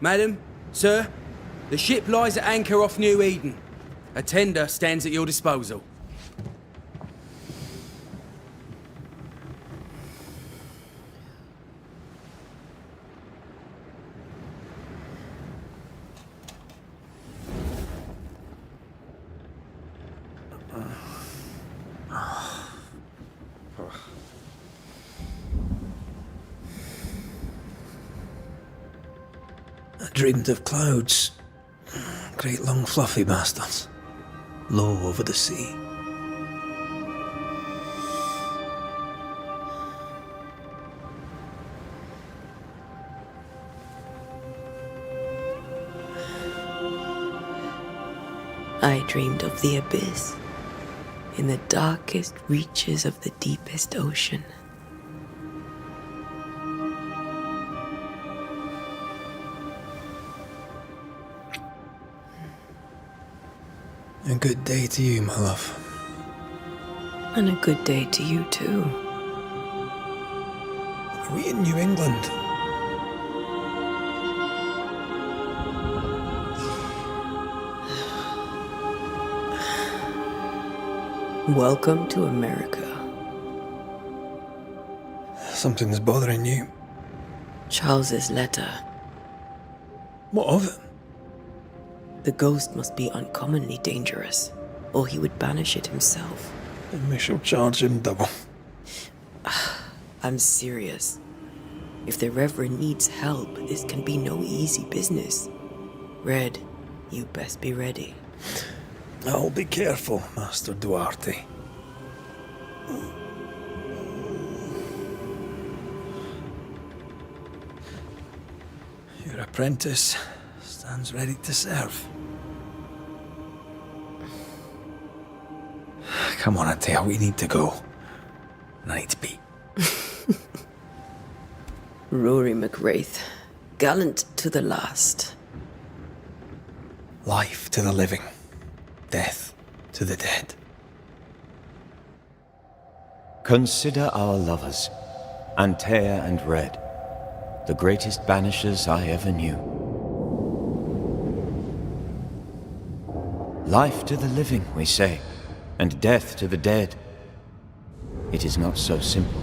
Madam, sir, the ship lies at anchor off New Eden. A tender stands at your disposal. I dreamed of clouds. Great long fluffy bastards. Low over the sea. I dreamed of the abyss, in the darkest reaches of the deepest ocean. A good day to you, my love. And a good day to you, too. Are we in New England? Welcome to America. Something's bothering you. Charles's letter. What of it? The ghost must be uncommonly dangerous, or he would banish it himself. Then we shall charge him double. I'm serious. If the Reverend needs help, this can be no easy business. Red, you best be ready. I'll be careful, Master Duarte. Your apprentice stands ready to serve. Come on, Atea, we need to go. I need to pee. Rory McWraith, gallant to the last. Life to the living, death to the dead. Consider our lovers, Antea and Red, the greatest banishers I ever knew. Life to the living, we say, and death to the dead. It is not so simple.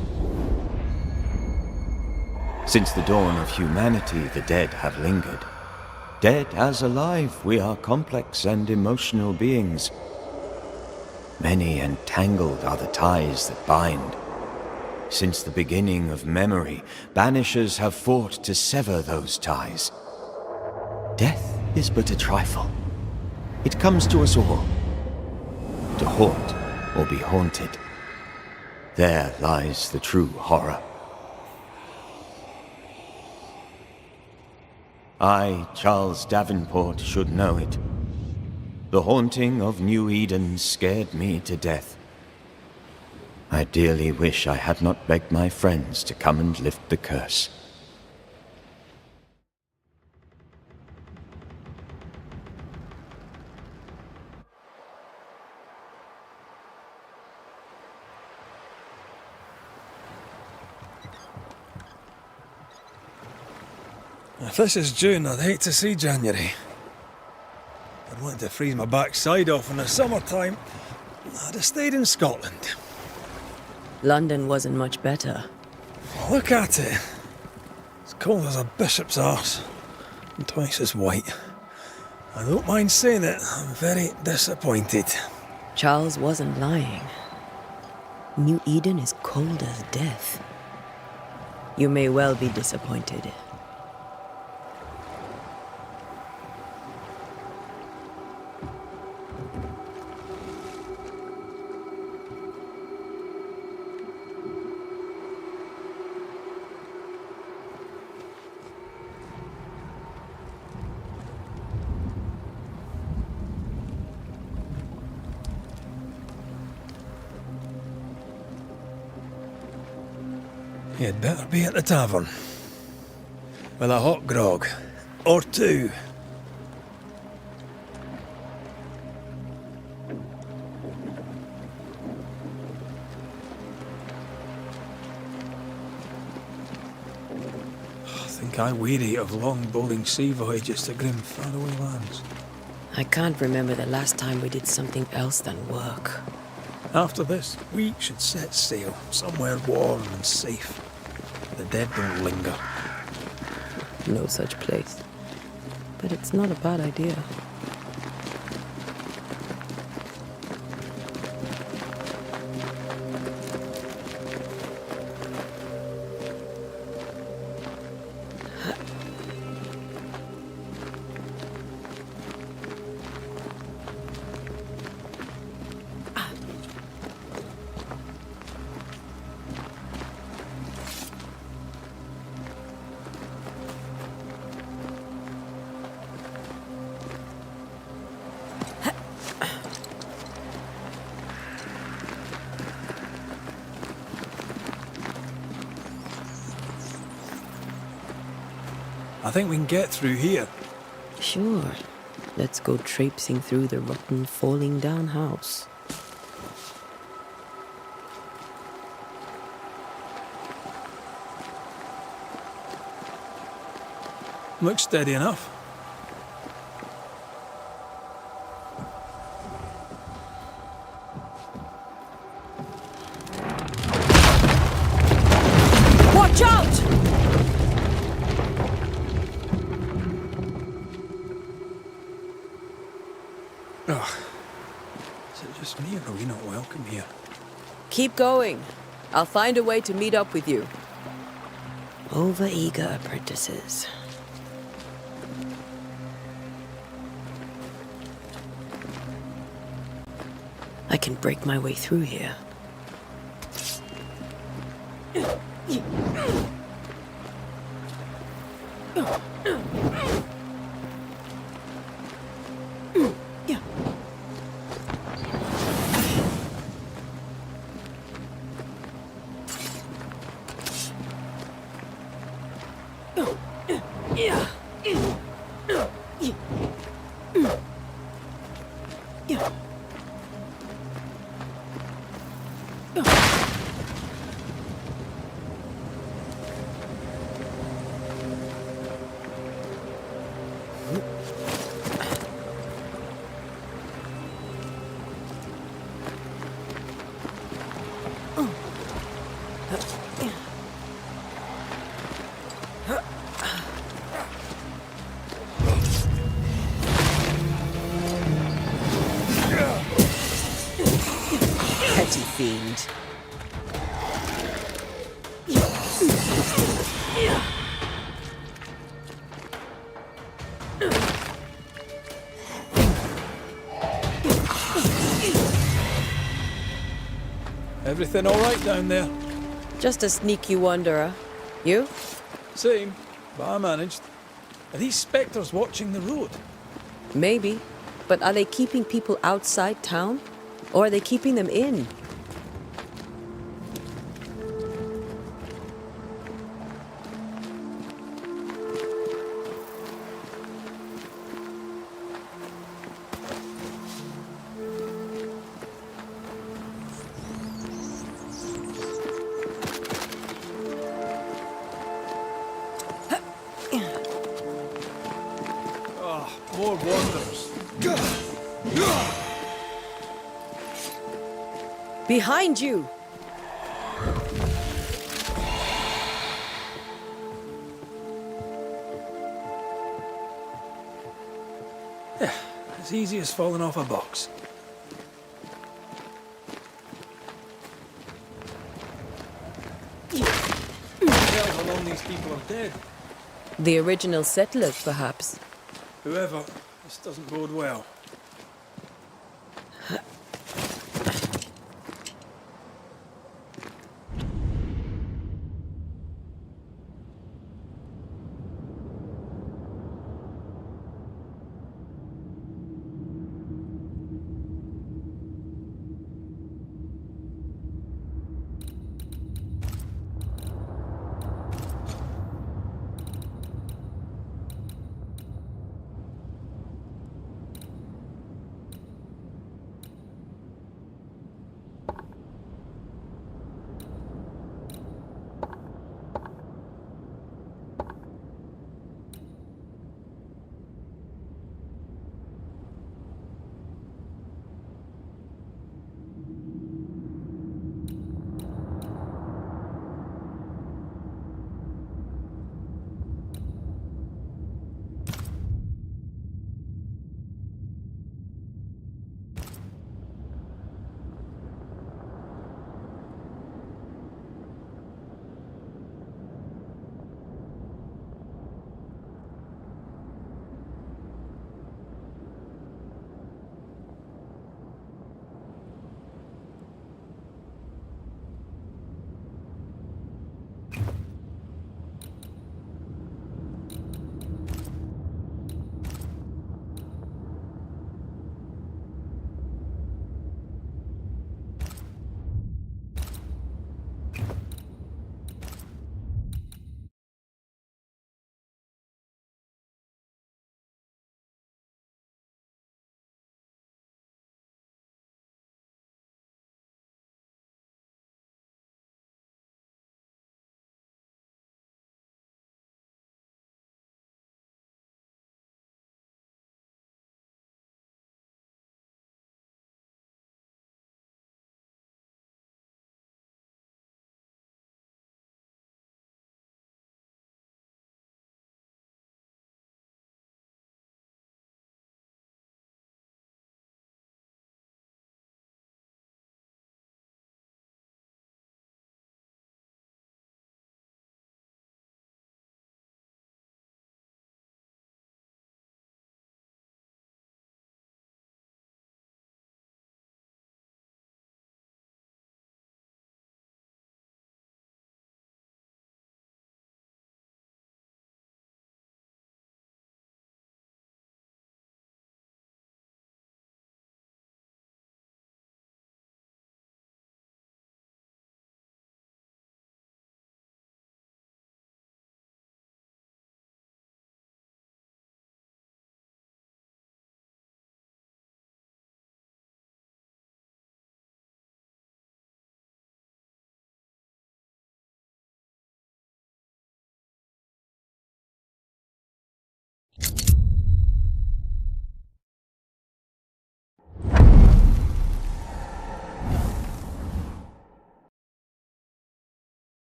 Since the dawn of humanity, the dead have lingered. Dead as alive, we are complex and emotional beings. Many and tangled are the ties that bind. Since the beginning of memory, banishers have fought to sever those ties. Death is but a trifle. It comes to us all. To haunt or be haunted. There lies the true horror. I, Charles Davenport, should know it. The haunting of New Eden scared me to death. I dearly wish I had not begged my friends to come and lift the curse. If this is June, I'd hate to see January. I'd want to freeze my backside off in the summertime. I'd have stayed in Scotland. London wasn't much better. Look at it. It's cold as a bishop's arse. And twice as white. I don't mind saying it, I'm very disappointed. Charles wasn't lying. New Eden is cold as death. You may well be disappointed. You'd better be at the tavern. With a hot grog. Or two. I think think I weary of long, boring sea voyages to grim, faraway lands. I can't remember the last time we did something else than work. After this, we should set sail somewhere warm and safe. The dead don't linger. No such place. But it's not a bad idea. I think we can get through here. Sure. Let's go traipsing through the rotten, falling down house. Looks steady enough. Watch out! Oh, is it just me or are we not welcome here? Keep going. I'll find a way to meet up with you. Over-eager apprentices. I can break my way through here. Petty fiend. Everything all right down there? Just a sneaky wanderer. You? Same, but I managed. Are these spectres watching the road? Maybe. But are they keeping people outside town? Or are they keeping them in? More wanderers. Behind you! Yeah, as easy as falling off a box. Tell how long these people are dead. The original settlers, perhaps. Whoever, this doesn't bode well.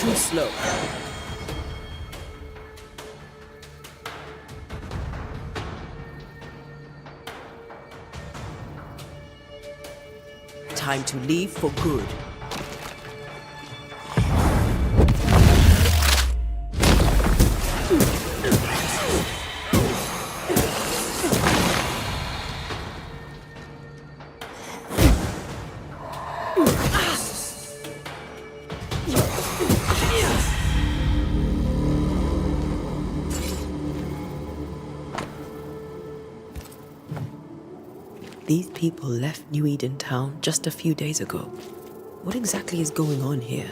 too slow. Time to leave for good. These people left New Eden town just a few days ago. What exactly is going on here?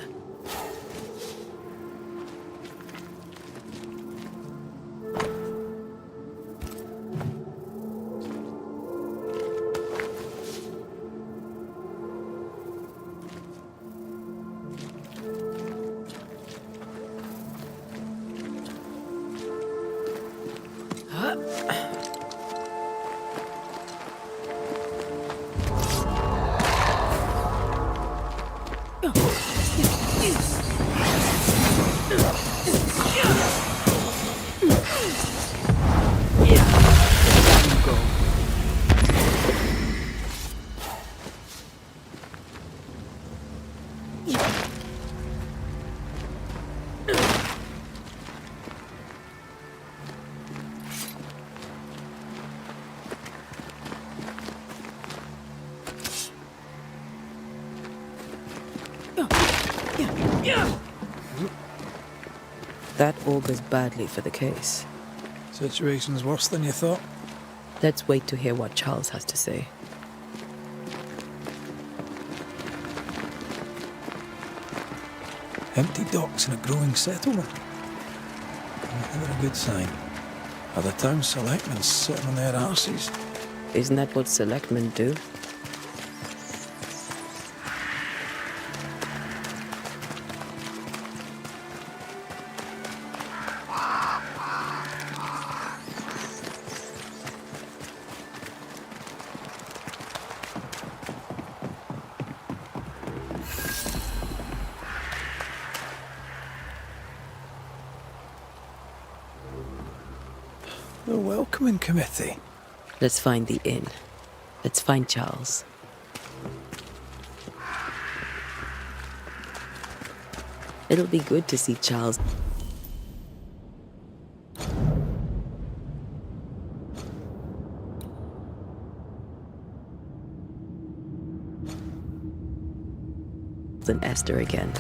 That augurs badly for the case. Situation's worse than you thought. Let's wait to hear what Charles has to say. Empty docks in a growing settlement. Never a good sign. Are the town selectmen sitting on their arses? Isn't that what selectmen do? The welcoming committee. Let's find the inn. Let's find Charles. It'll be good to see Charles. And Esther again.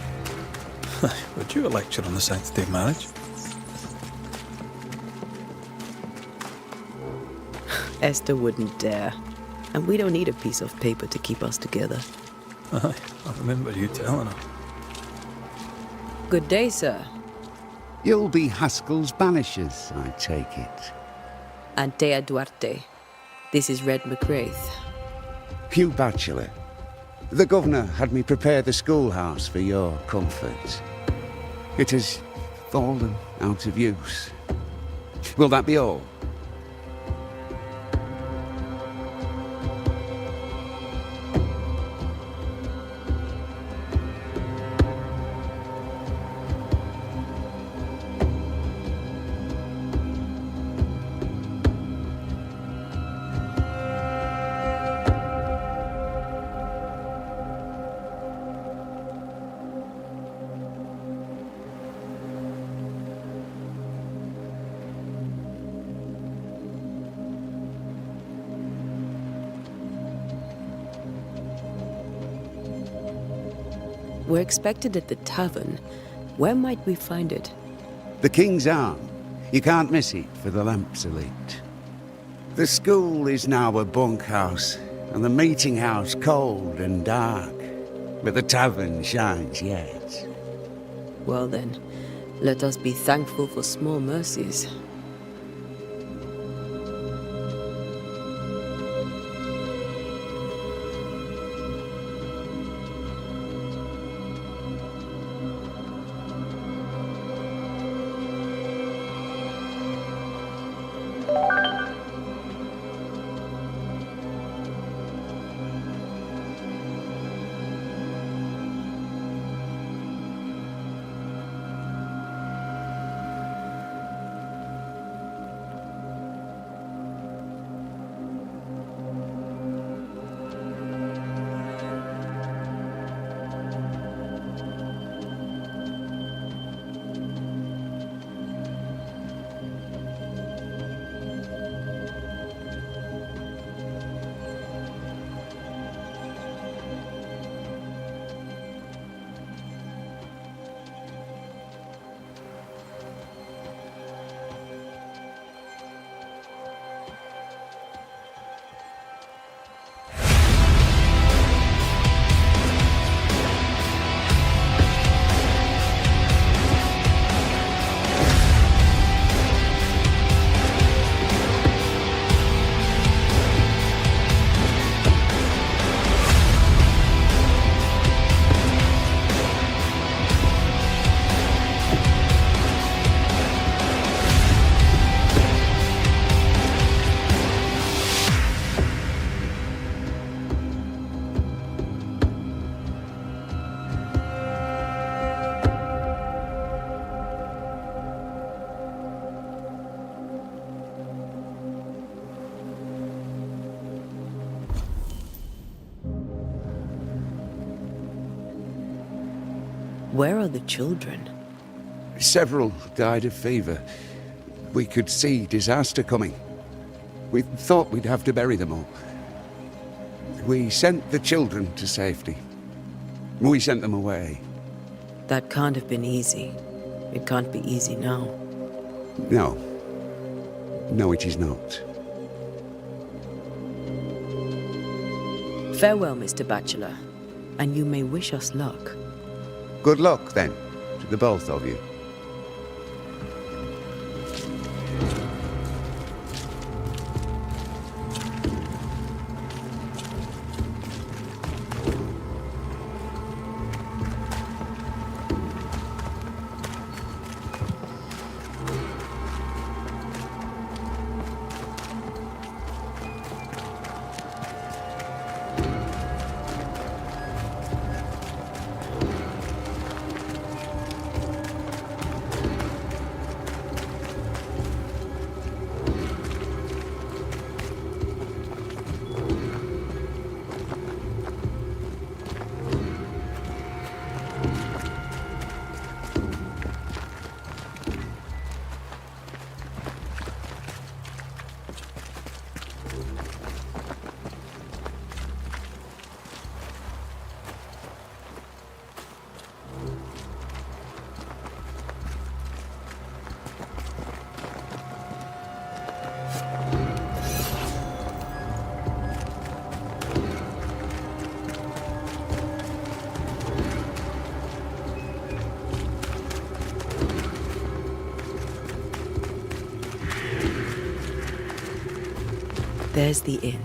Would you a lecture on the sanctity of marriage? Esther wouldn't dare. And we don't need a piece of paper to keep us together. Aye, I remember you telling her. Good day, sir. You'll be Haskell's Banishers, I take it. Antea Duarte. This is Red McGrath. Hugh Bachelor. The governor had me prepare the schoolhouse for your comfort. It has fallen out of use. Will that be all? We're expected at the tavern. Where might we find it? The King's Arm. You can't miss it, for the lamps are lit. The school is now a bunkhouse, and the meeting house cold and dark. But the tavern shines yet. Well then, let us be thankful for small mercies. Where are the children? Several died of fever. We could see disaster coming. We thought we'd have to bury them all. We sent the children to safety. We sent them away. That can't have been easy. It can't be easy now. No. No, it is not. Farewell, Mr. Bachelor, and you may wish us luck. Good luck, then, to the both of you. There's the inn.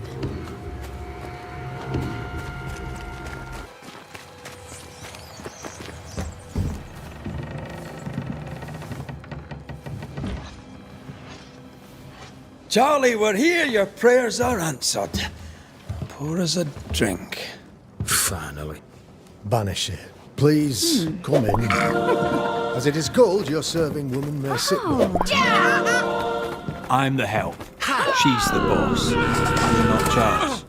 Charlie, we're here. Your prayers are answered. Pour us a drink. Finally. Banisher, please come in. As it is cold, your serving woman may sit with you. I'm the help. She's the boss. I'm not Charles.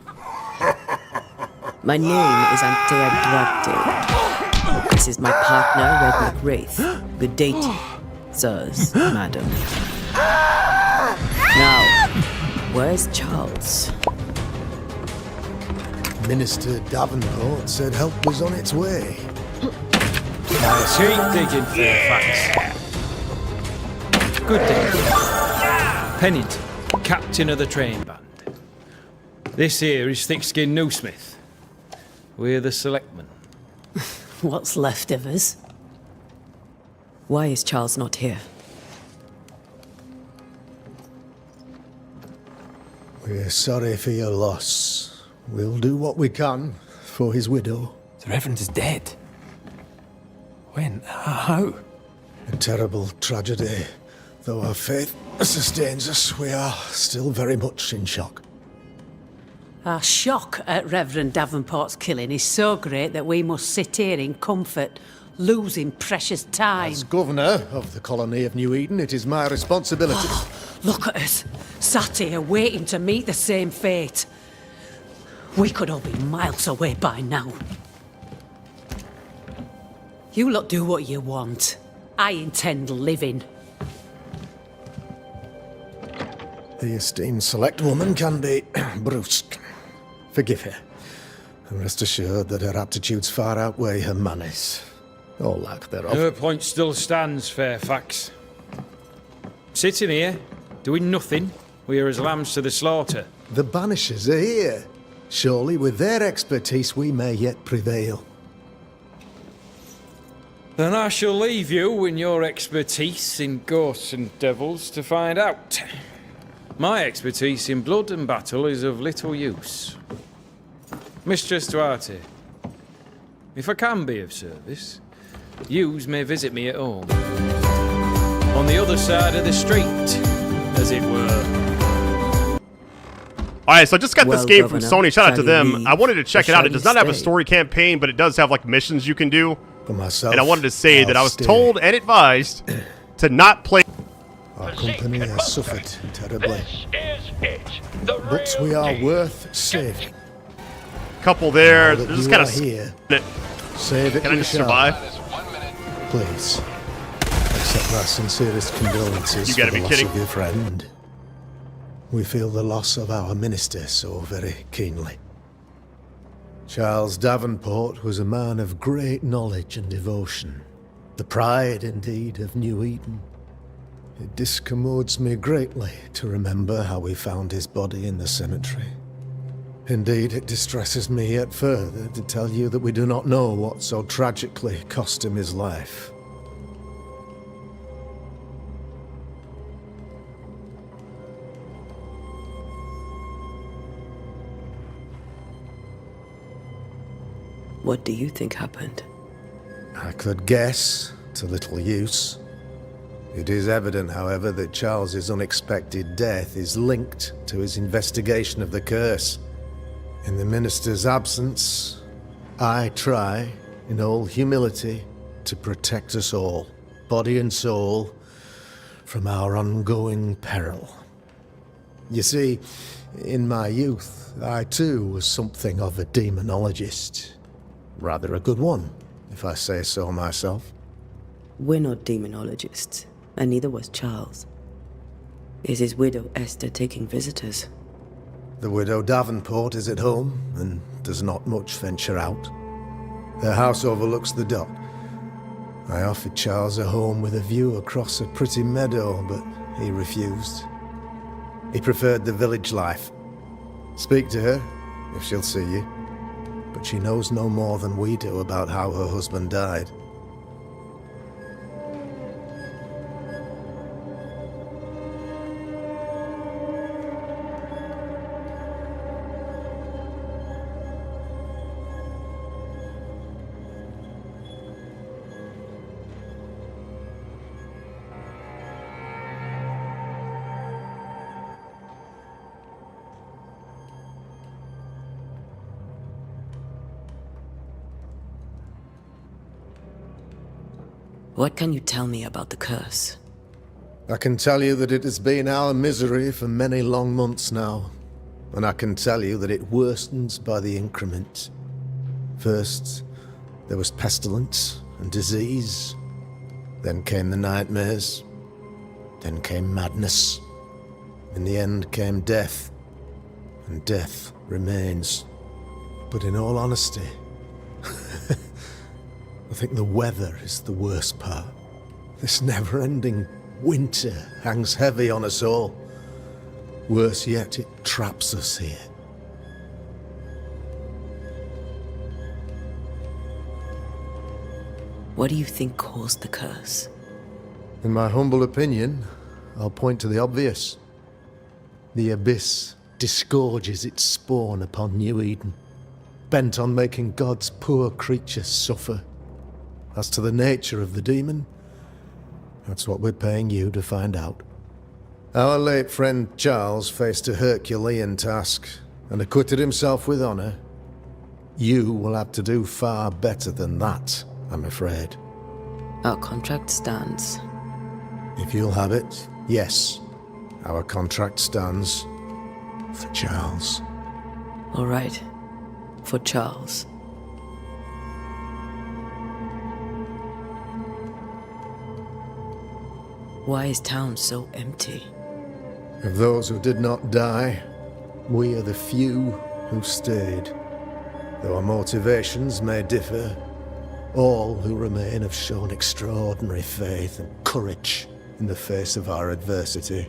My name is Antea Duarte. This is my partner, Red McWraith. Good day to you, sirs, madam. Now, where's Charles? Minister Davenport said help was on its way. Keep digging, Fairfax. Good day. Pennington, captain of the train band. This here is Thickskin Newsmith. We're the selectmen. What's left of us? Why is Charles not here? We're sorry for your loss. We'll do what we can for his widow. The Reverend is dead. When? How? A terrible tragedy. Though our faith sustains us, we are still very much in shock. Our shock at Reverend Davenport's killing is so great that we must sit here in comfort, losing precious time. As governor of the colony of New Eden, it is my responsibility. Look at us, sat here waiting to meet the same fate. We could all be miles away by now. You lot do what you want. I intend living. The esteemed select woman can be brusque. Forgive her. And rest assured that her aptitudes far outweigh her manners. Or lack thereof. Her point still stands, Fairfax. Sitting here, doing nothing, we are as lambs to the slaughter. The Banishers are here. Surely with their expertise we may yet prevail. Then I shall leave you in your expertise in ghosts and devils to find out. My expertise in blood and battle is of little use. Mistress Duarte, if I can be of service, yous may visit me at home. On the other side of the street, as it were. Alright, so I just got this game from Sony. Shout out to them. leave, I wanted to check it out. It does not have a stay? story campaign, but it does have like missions you can do. For myself, And I wanted to say that I I'll was stay. told and advised to not play. Our company has suffered terribly. But we are worth saving. Couple there. Now that They're just you kind are of here, save it Can I we just shall. survive? Please, accept our sincerest condolences You gotta for the be loss kidding. of your friend. We feel the loss of our minister so very keenly. Charles Davenport was a man of great knowledge and devotion, the pride, indeed, of New Eden. It discommodes me greatly to remember how we found his body in the cemetery. Indeed, it distresses me yet further to tell you that we do not know what so tragically cost him his life. What do you think happened? I could guess, to little use. It is evident, however, that Charles's unexpected death is linked to his investigation of the curse. In the minister's absence, I try, in all humility, to protect us all, body and soul, from our ongoing peril. You see, in my youth, I too was something of a demonologist. Rather a good one, if I say so myself. We're not demonologists, and neither was Charles. Is his widow Esther taking visitors? The widow Davenport is at home, and does not much venture out. Her house overlooks the dock. I offered Charles a home with a view across a pretty meadow, but he refused. He preferred the village life. Speak to her, if she'll see you. But she knows no more than we do about how her husband died. What can you tell me about the curse? I can tell you that it has been our misery for many long months now, and I can tell you that it worsens by the increment. First, there was pestilence and disease. Then came the nightmares. Then came madness. In the end came death, and death remains. But in all honesty, I think the weather is the worst part. This never-ending winter hangs heavy on us all. Worse yet, it traps us here. What do you think caused the curse? In my humble opinion, I'll point to the obvious. The abyss disgorges its spawn upon New Eden, bent on making God's poor creatures suffer. As to the nature of the demon, that's what we're paying you to find out. Our late friend Charles faced a Herculean task and acquitted himself with honor. You will have to do far better than that, I'm afraid. Our contract stands. If you'll have it, yes, our contract stands for Charles. All right. For Charles. Why is town so empty? Of those who did not die, we are the few who stayed. Though our motivations may differ, all who remain have shown extraordinary faith and courage in the face of our adversity.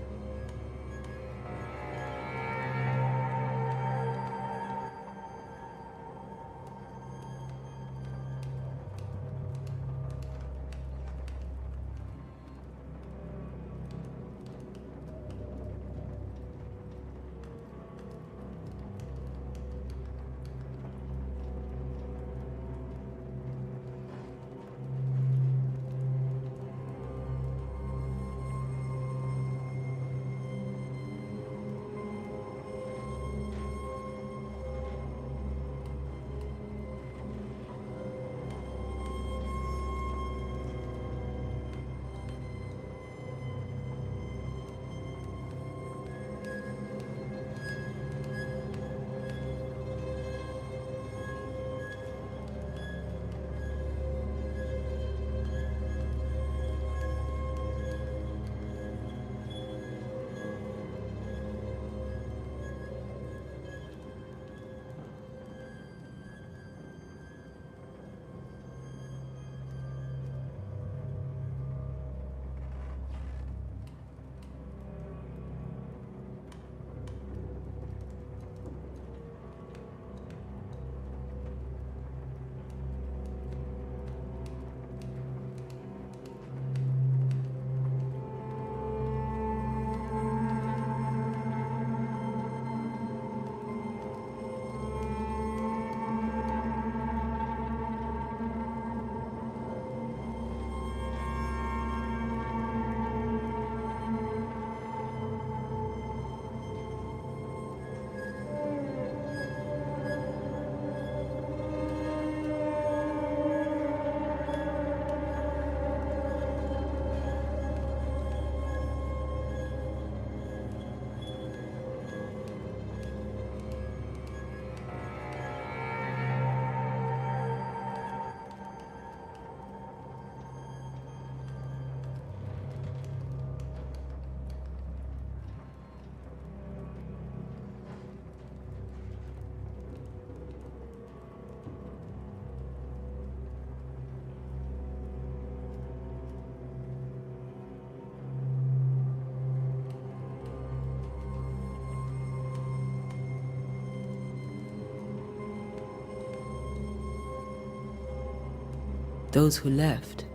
Those who left,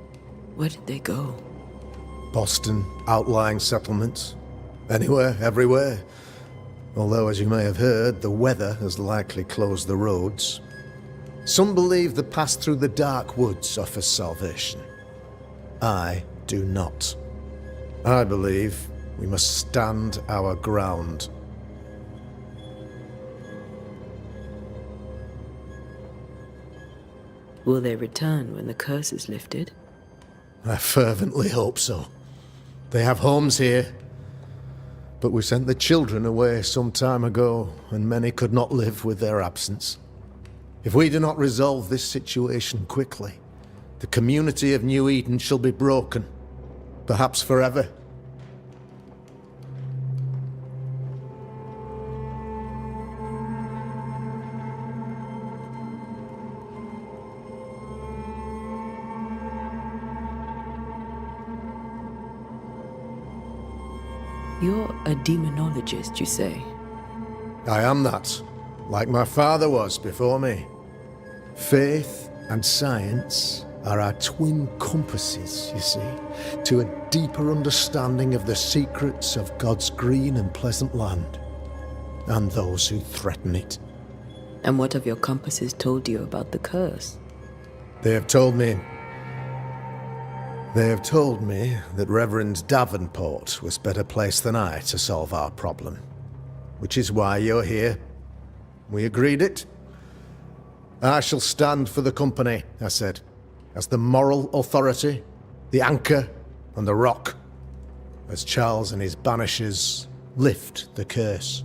where did they go? Boston, outlying settlements. Anywhere, everywhere. Although, as you may have heard, the weather has likely closed the roads. Some believe the path through the dark woods offers salvation. I do not. I believe we must stand our ground. Will they return when the curse is lifted? I fervently hope so. They have homes here. But we sent the children away some time ago, and many could not live with their absence. If we do not resolve this situation quickly, the community of New Eden shall be broken, perhaps forever. You're a demonologist, you say? I am that, like my father was before me. Faith and science are our twin compasses, you see, to a deeper understanding of the secrets of God's green and pleasant land, and those who threaten it. And what have your compasses told you about the curse? They have told me that Reverend Davenport was better placed than I to solve our problem. Which is why you're here. We agreed it. I shall stand for the company, I said, as the moral authority, the anchor, and the rock, as Charles and his Banishers lift the curse.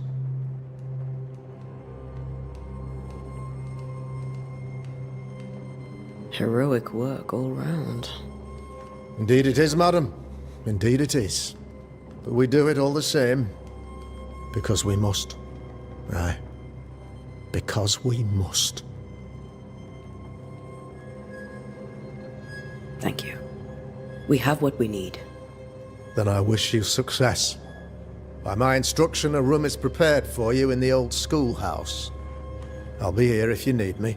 Heroic work all round. Indeed it is, madam. Indeed it is. But we do it all the same. Because we must. Aye. Because we must. Thank you. We have what we need. Then I wish you success. By my instruction, a room is prepared for you in the old schoolhouse. I'll be here if you need me.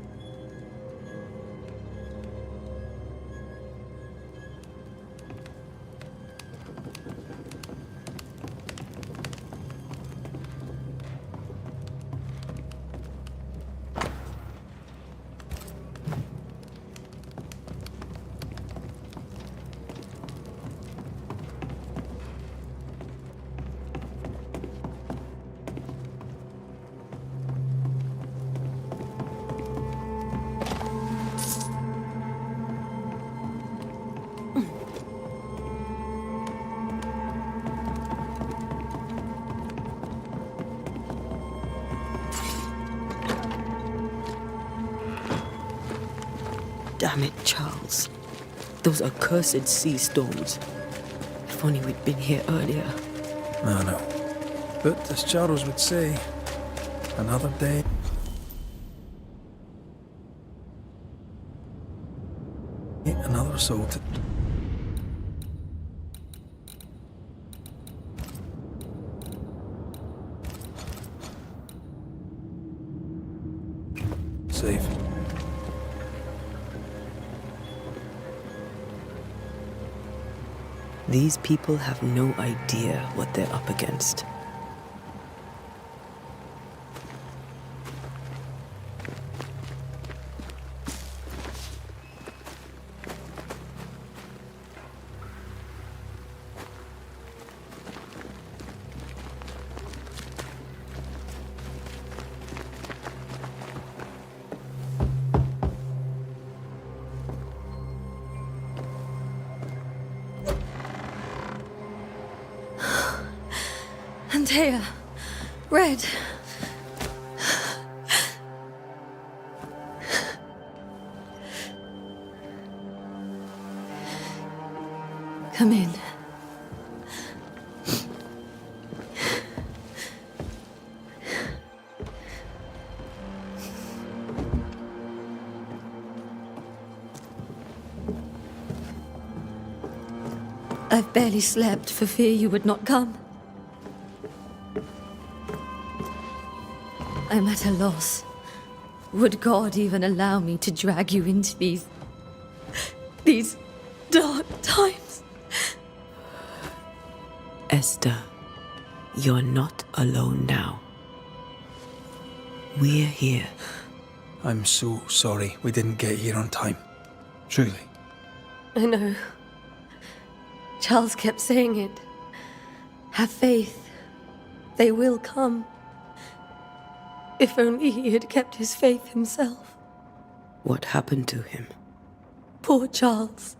Damn it, Charles. Those accursed sea storms. If only we'd been here earlier. I know. But as Charles would say, another day. Another soul to... Safe. These people have no idea what they're up against. Antea, Red. Come in. I've barely slept for fear you would not come. I'm at a loss. Would God even allow me to drag you into these These dark times. Esther, you're not alone now. We're here. I'm so sorry we didn't get here on time. Truly. I know. Charles kept saying it. Have faith. They will come. If only he had kept his faith himself. What happened to him? Poor Charles.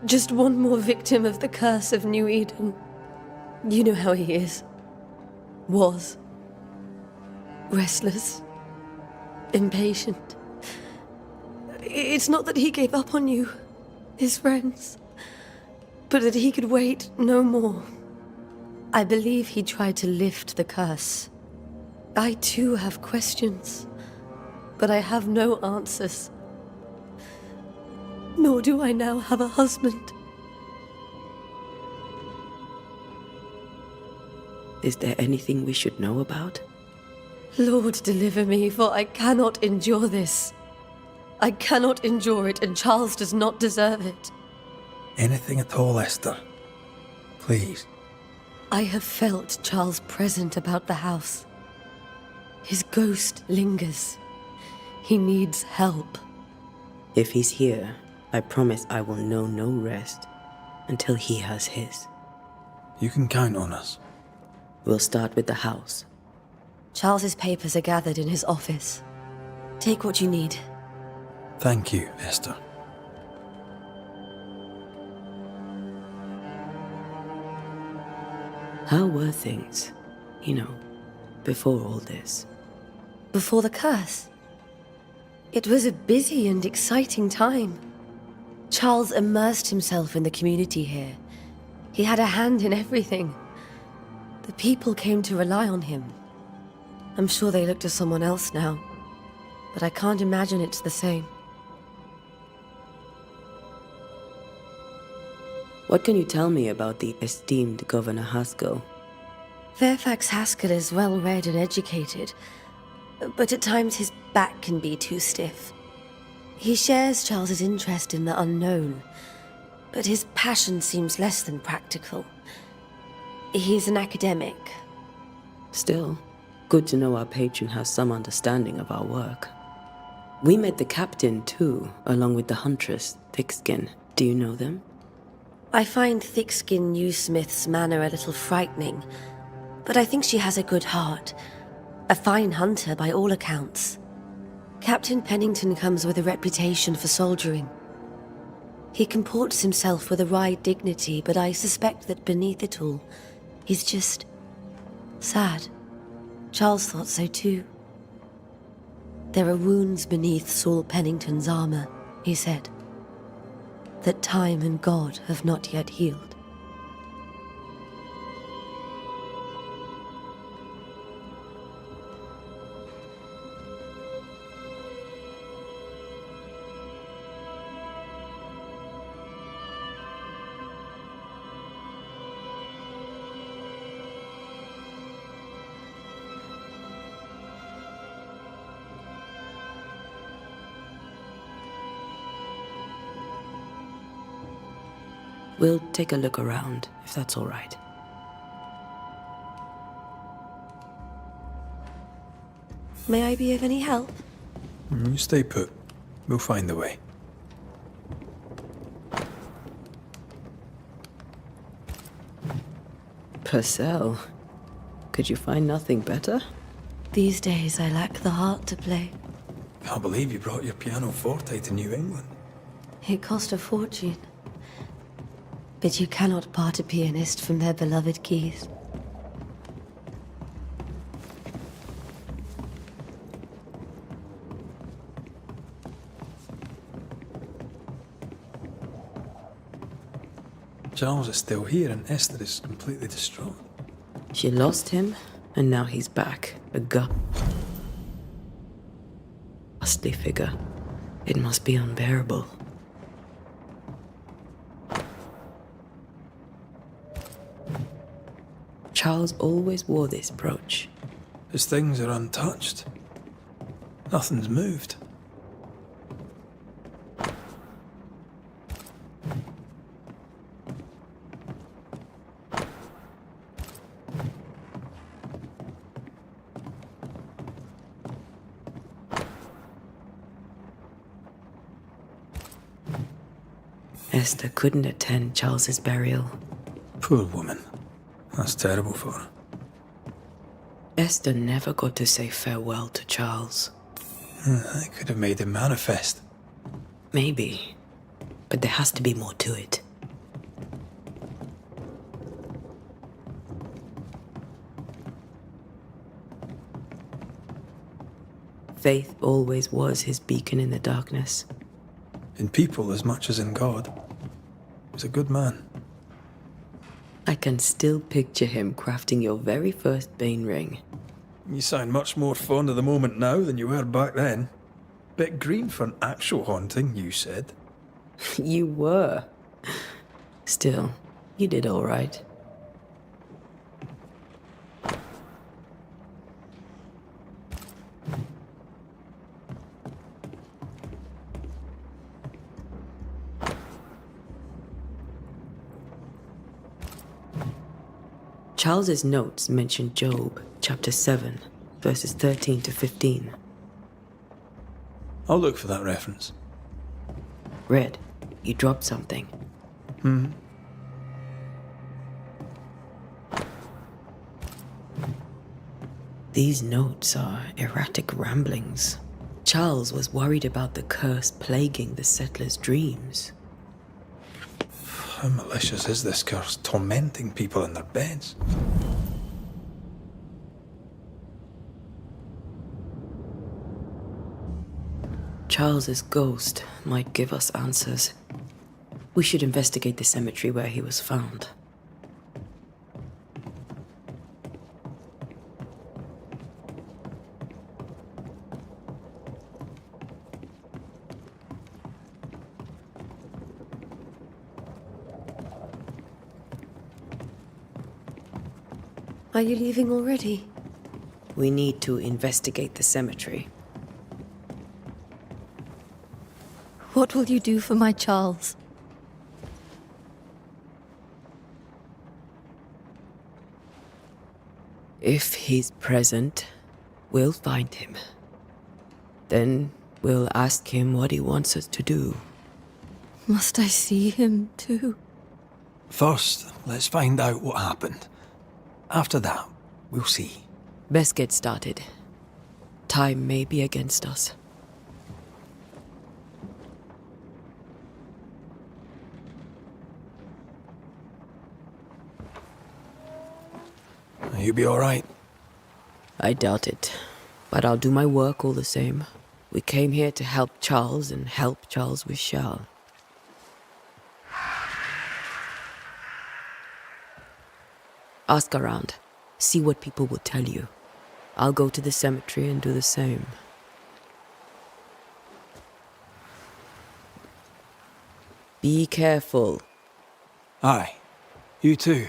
Just one more victim of the curse of New Eden. You know how he is. Was. Restless. Impatient. It's not that he gave up on you, his friends, but that he could wait no more. I believe he tried to lift the curse. I too have questions, but I have no answers. Nor do I now have a husband. Is there anything we should know about? Lord, deliver me, for I cannot endure this. I cannot endure it, and Charles does not deserve it. Anything at all, Esther. Please. I have felt Charles present about the house. His ghost lingers. He needs help. If he's here, I promise I will know no rest until he has his. You can count on us. We'll start with the house. Charles's papers are gathered in his office. Take what you need. Thank you, Esther. How were things, before all this? Before the curse. It was a busy and exciting time. Charles immersed himself in the community here. He had a hand in everything. The people came to rely on him. I'm sure they look to someone else now, but I can't imagine it's the same. What can you tell me about the esteemed Governor Haskell? Fairfax Haskell is well-read and educated, but at times his back can be too stiff. He shares Charles's interest in the unknown, but his passion seems less than practical. He's an academic. Still, good to know our patron has some understanding of our work. We met the captain, too, along with the huntress, Thickskin. Do you know them? I find Thickskin Newsmith's manner a little frightening, but I think she has a good heart. A fine hunter by all accounts. Captain Pennington comes with a reputation for soldiering. He comports himself with a wry dignity, but I suspect that beneath it all, he's just sad. Charles thought so too. There are wounds beneath Saul Pennington's armor, he said, that time and God have not yet healed. We'll take a look around, if that's all right. May I be of any help? You stay put. We'll find the way. Purcell, could you find nothing better? These days I lack the heart to play. Can't believe you brought your pianoforte to New England. It cost a fortune. But you cannot part a pianist from their beloved keys. Charles is still here and Esther is completely distraught. She lost him, and now he's back. A ghastly figure. It must be unbearable. Charles always wore this brooch. His things are Esther couldn't attend Charles's burial. Poor woman. That's terrible for her. Esther never got to say farewell to Charles. I could have made him manifest. Maybe. But there has to be more to it. Faith always was his beacon in the darkness. In people as much as in God. He was a good man. I can still picture him crafting your very first Bane ring. You sound much more fond of the moment now than you were back then. Bit green for an actual haunting, you said. You were. Still, you did all right. Charles's notes mention Job, chapter 7, verses 13 to 15. I'll look for that reference. Red, you dropped something. These notes are erratic ramblings. Charles was worried about the curse plaguing the settlers' dreams. How malicious is this curse, tormenting people in their beds? Charles's ghost might give us answers. We should investigate the cemetery where he was found. Are you leaving already? We need to investigate the cemetery. What will you do for my Charles? If he's present, we'll find him. Then we'll ask him what he wants us to do. Must I see him too? First, let's find out what happened. After that, we'll see. Best get started. Time may be against us. You'll be all right. I doubt it, but I'll do my work all the same. We came here to help Charles, and help Charles we shall. Ask around. See what people will tell you. I'll go to the cemetery and do the same. Be careful. Aye. You too.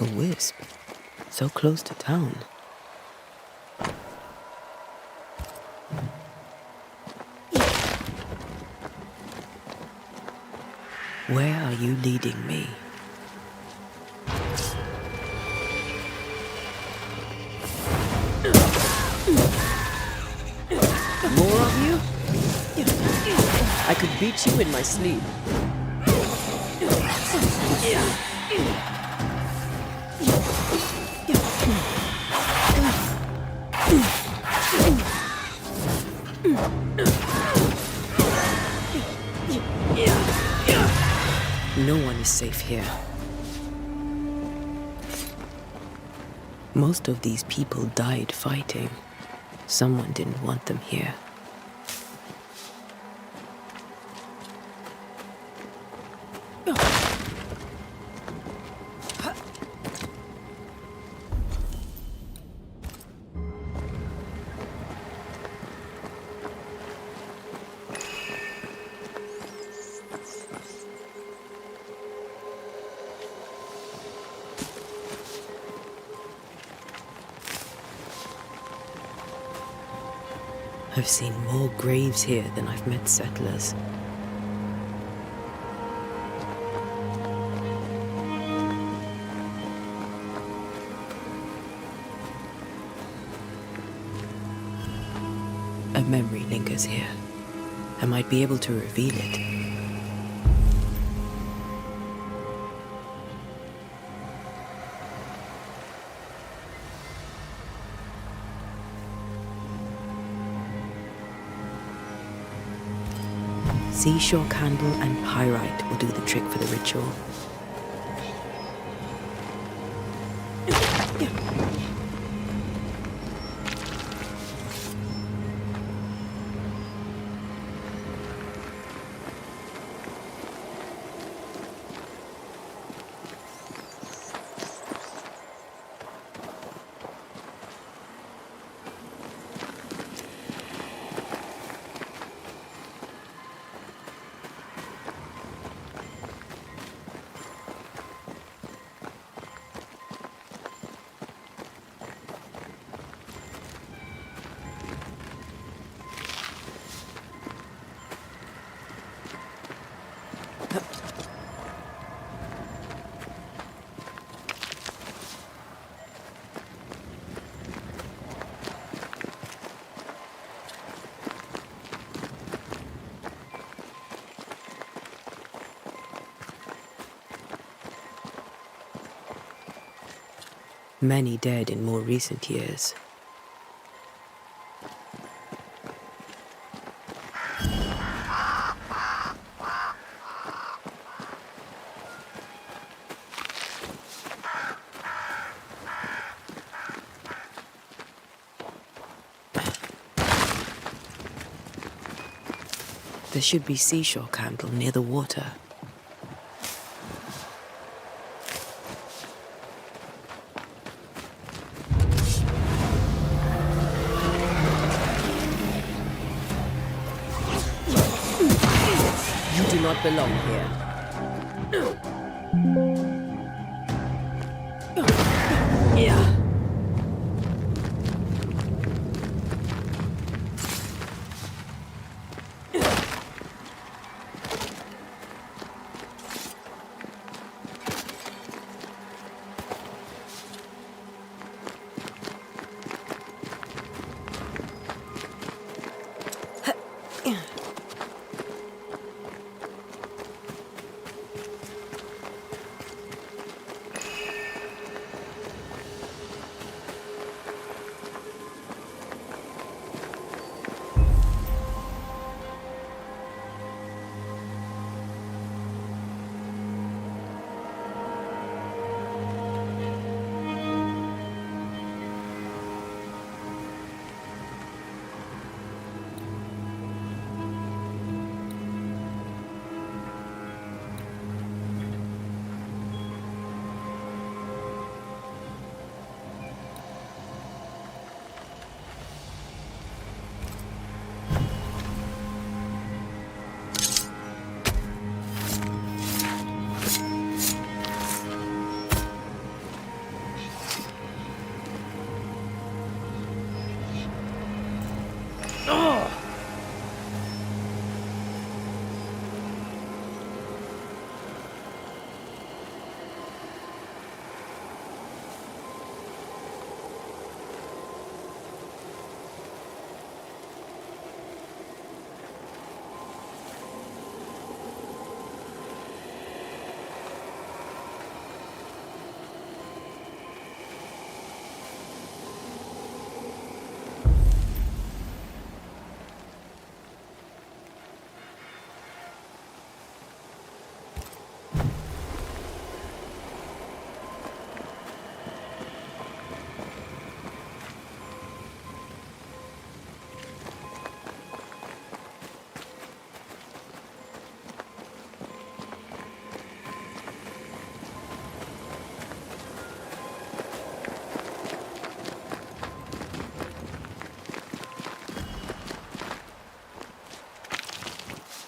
A wisp. So close to town. Where are you leading me? More of you? I could beat you in my sleep. No one is safe here. Most of these people died fighting. Someone didn't want them here. I've seen more graves here than I've met settlers. A memory lingers here. I might be able to reveal it. Seashore candle and pyrite will do the trick for the ritual. Many dead in more recent years. There should be seashore candle near the water. You do not belong here. Yeah.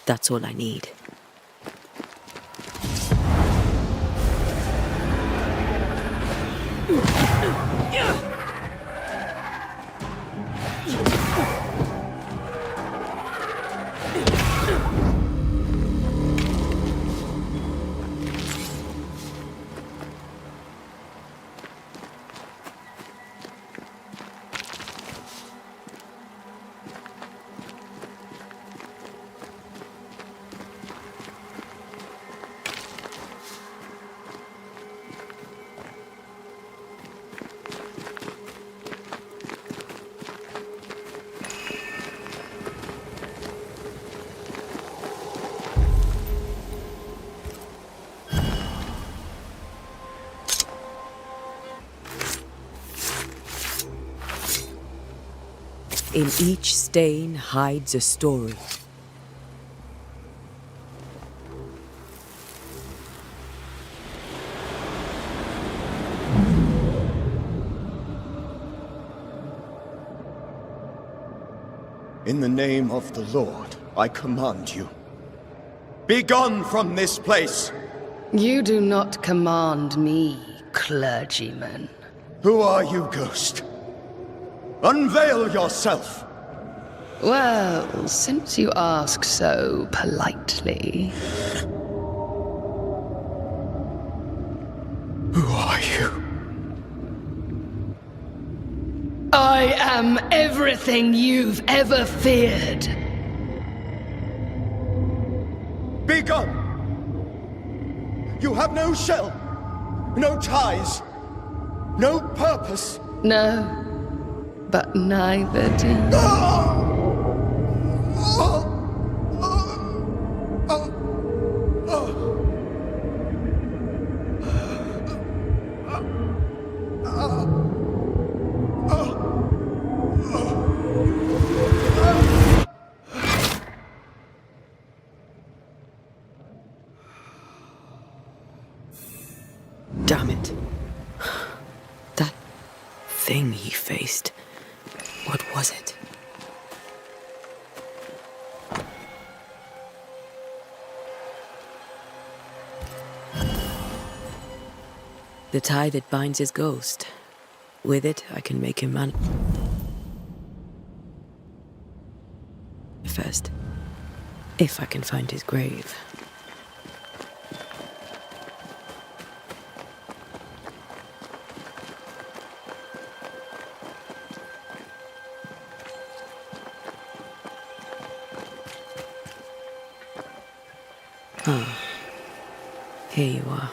That's all I need. In each stain hides a story. In the name of the Lord, I command you. Be gone from this place! You do not command me, clergyman. Who are you, ghost? Unveil yourself! Well, since you ask so politely... Who are you? I am everything you've ever feared. Be gone! You have no shell, no ties, no purpose. No, but neither do you. Damn it. That thing he faced. What was it? The tie that binds his ghost. With it, I can make him manifest. If I can find his grave. Ah, here you are.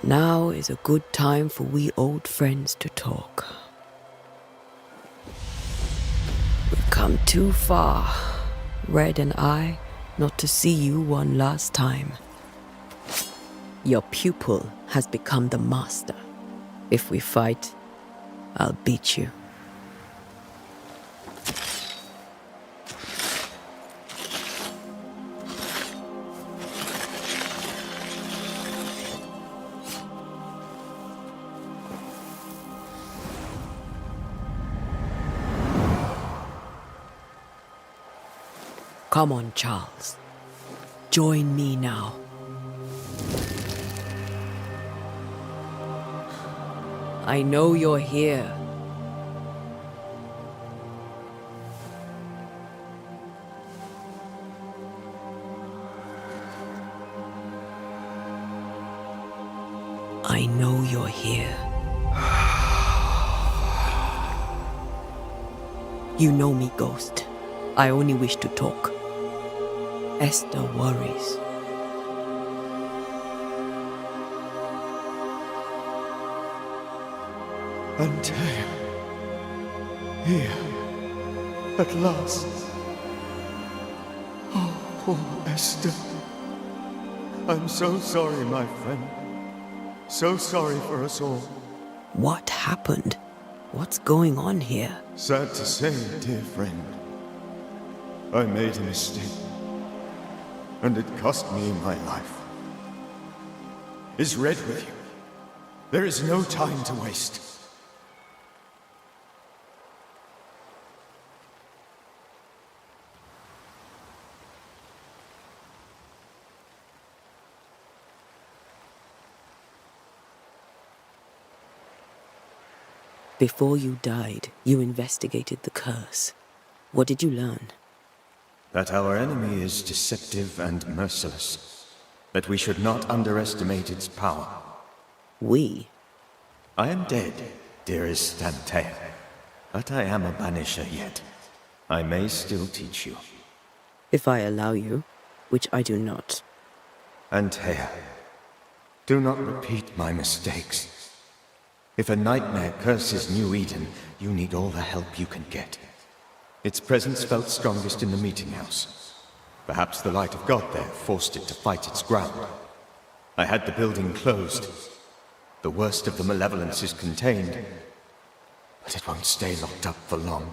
Now is a good time for we old friends to talk. We've come too far, Red and I, not to see you one last time. Your pupil has become the master. If we fight, I'll beat you. Come on, Charles. Join me now. I know you're here. I know you're here. You know me, Ghost. I only wish to talk. Esther worries. Until here, at last. Oh, poor Esther. I'm so sorry, my friend. So sorry for us all. What happened? What's going on here? Sad to say, dear friend, I made a mistake, and it cost me my life. Is Red with you? There is no time to waste. Before you died, you investigated the curse. What did you learn? That our enemy is deceptive and merciless. That we should not underestimate its power. We? I am dead, dearest Antea. But I am a Banisher yet. I may still teach you. If I allow you, which I do not. Antea, do not repeat my mistakes. If a nightmare curses New Eden, you need all the help you can get. Its presence felt strongest in the meeting house. Perhaps the light of God there forced it to fight its ground. I had the building closed. The worst of the malevolence is contained, but it won't stay locked up for long.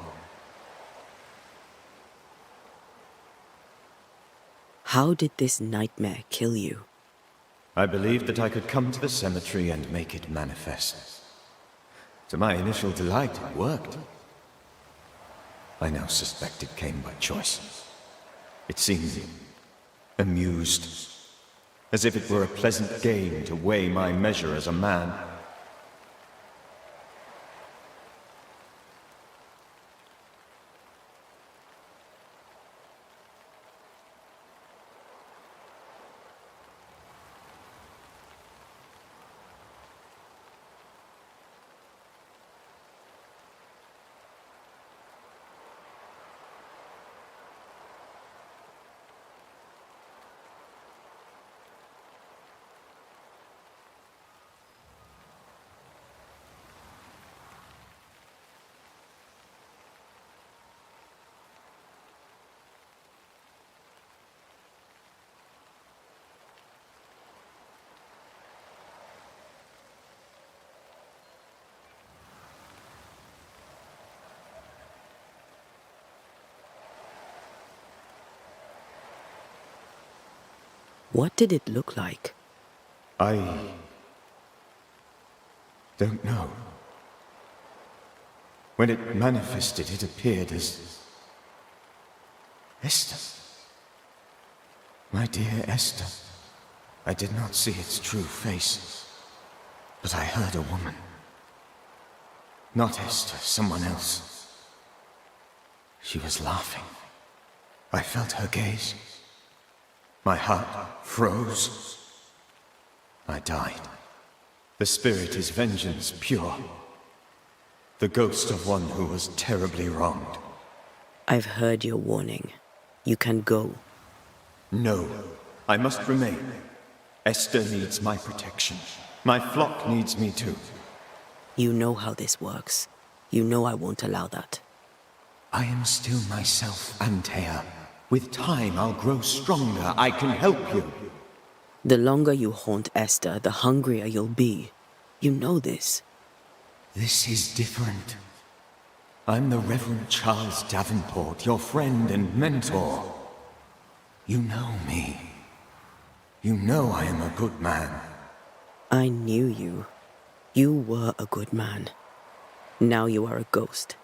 How did this nightmare kill you? I believed that I could come to the cemetery and make it manifest. To my initial delight, it worked. I now suspect it came by choice. It seemed amused, as if it were a pleasant game to weigh my measure as a man. What did it look like? I don't know. When it manifested, it appeared as Esther. My dear Esther. I did not see its true face, but I heard a woman. Not Esther, someone else. She was laughing. I felt her gaze. My heart froze. I died. The spirit is vengeance pure. The ghost of one who was terribly wronged. I've heard your warning. You can go. No, I must remain. Esther needs my protection. My flock needs me too. You know how this works. You know I won't allow that. I am still myself, Antea. With time, I'll grow stronger. I can help you. The longer you haunt Esther, the hungrier you'll be. You know this. This is different. I'm the Reverend Charles Davenport, your friend and mentor. You know me. You know I am a good man. I knew you. You were a good man. Now you are a ghost,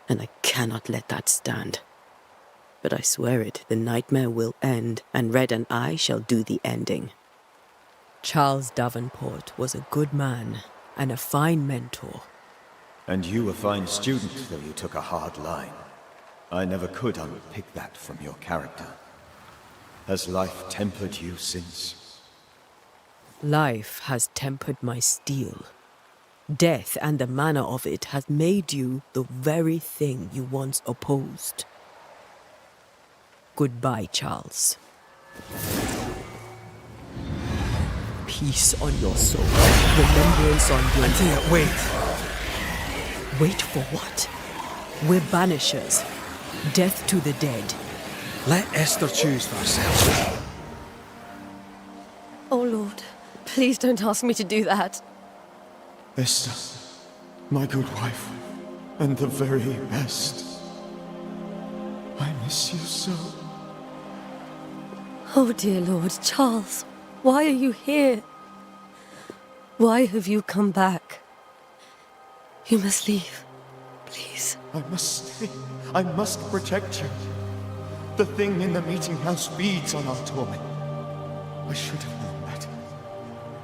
and I cannot let that stand. But I swear it, the nightmare will end, and Red and I shall do the ending. Charles Davenport was a good man, and a fine mentor. And you a fine student, though you took a hard line. I never could unpick that from your character. Has life tempered you since? Life has tempered my steel. Death and the manner of it has made you the very thing you once opposed. Goodbye, Charles. Peace on your soul. Remembrance on your... Antea, wait. Wait for what? We're Banishers. Death to the dead. Let Esther choose for herself. Oh, Lord. Please don't ask me to do that. Esther, my good wife, and the very best. I miss miss you so. Oh, dear Lord, Charles, why are you here? Why have you come back? You must leave, please. I must stay. I must protect you. The thing in the meeting house feeds on our torment. I should have known better.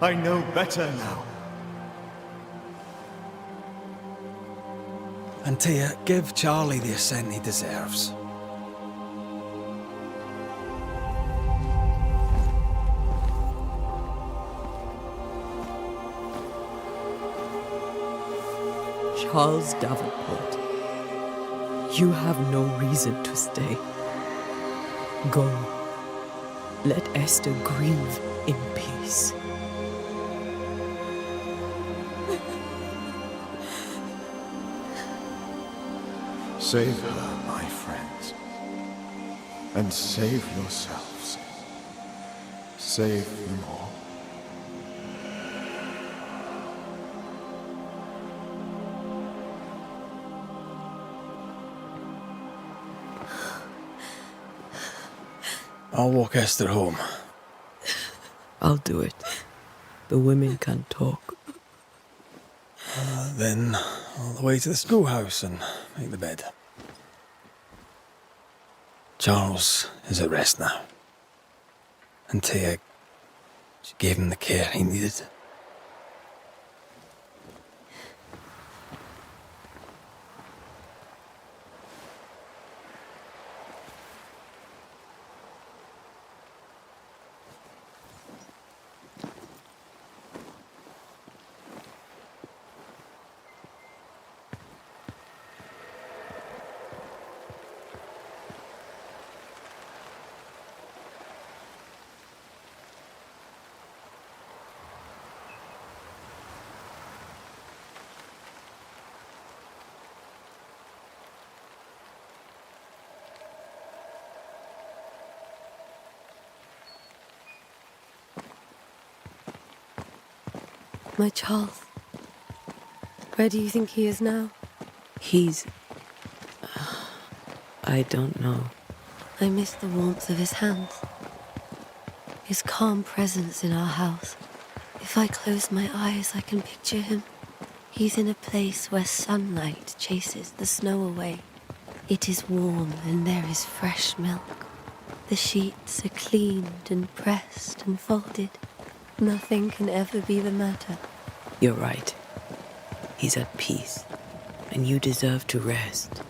I know better now. Antea, give Charlie the ascent he deserves. Charles Davenport, you have no reason to stay. Go. Let Esther grieve in peace. Save her, my friends. And save yourselves. Save them all. I'll walk Esther home. I'll do it. The women can talk. Then all the way to the schoolhouse and make the bed. Charles is at rest now. Antea, she gave him the care he needed. My Charles. Where do you think he is now? He's... I don't know. I miss the warmth of his hands. His calm presence in our house. If I close my eyes, I can picture him. He's in a place where sunlight chases the snow away. It is warm and there is fresh milk. The sheets are cleaned and pressed and folded. Nothing can ever be the matter. You're right. He's at peace, and you deserve to rest.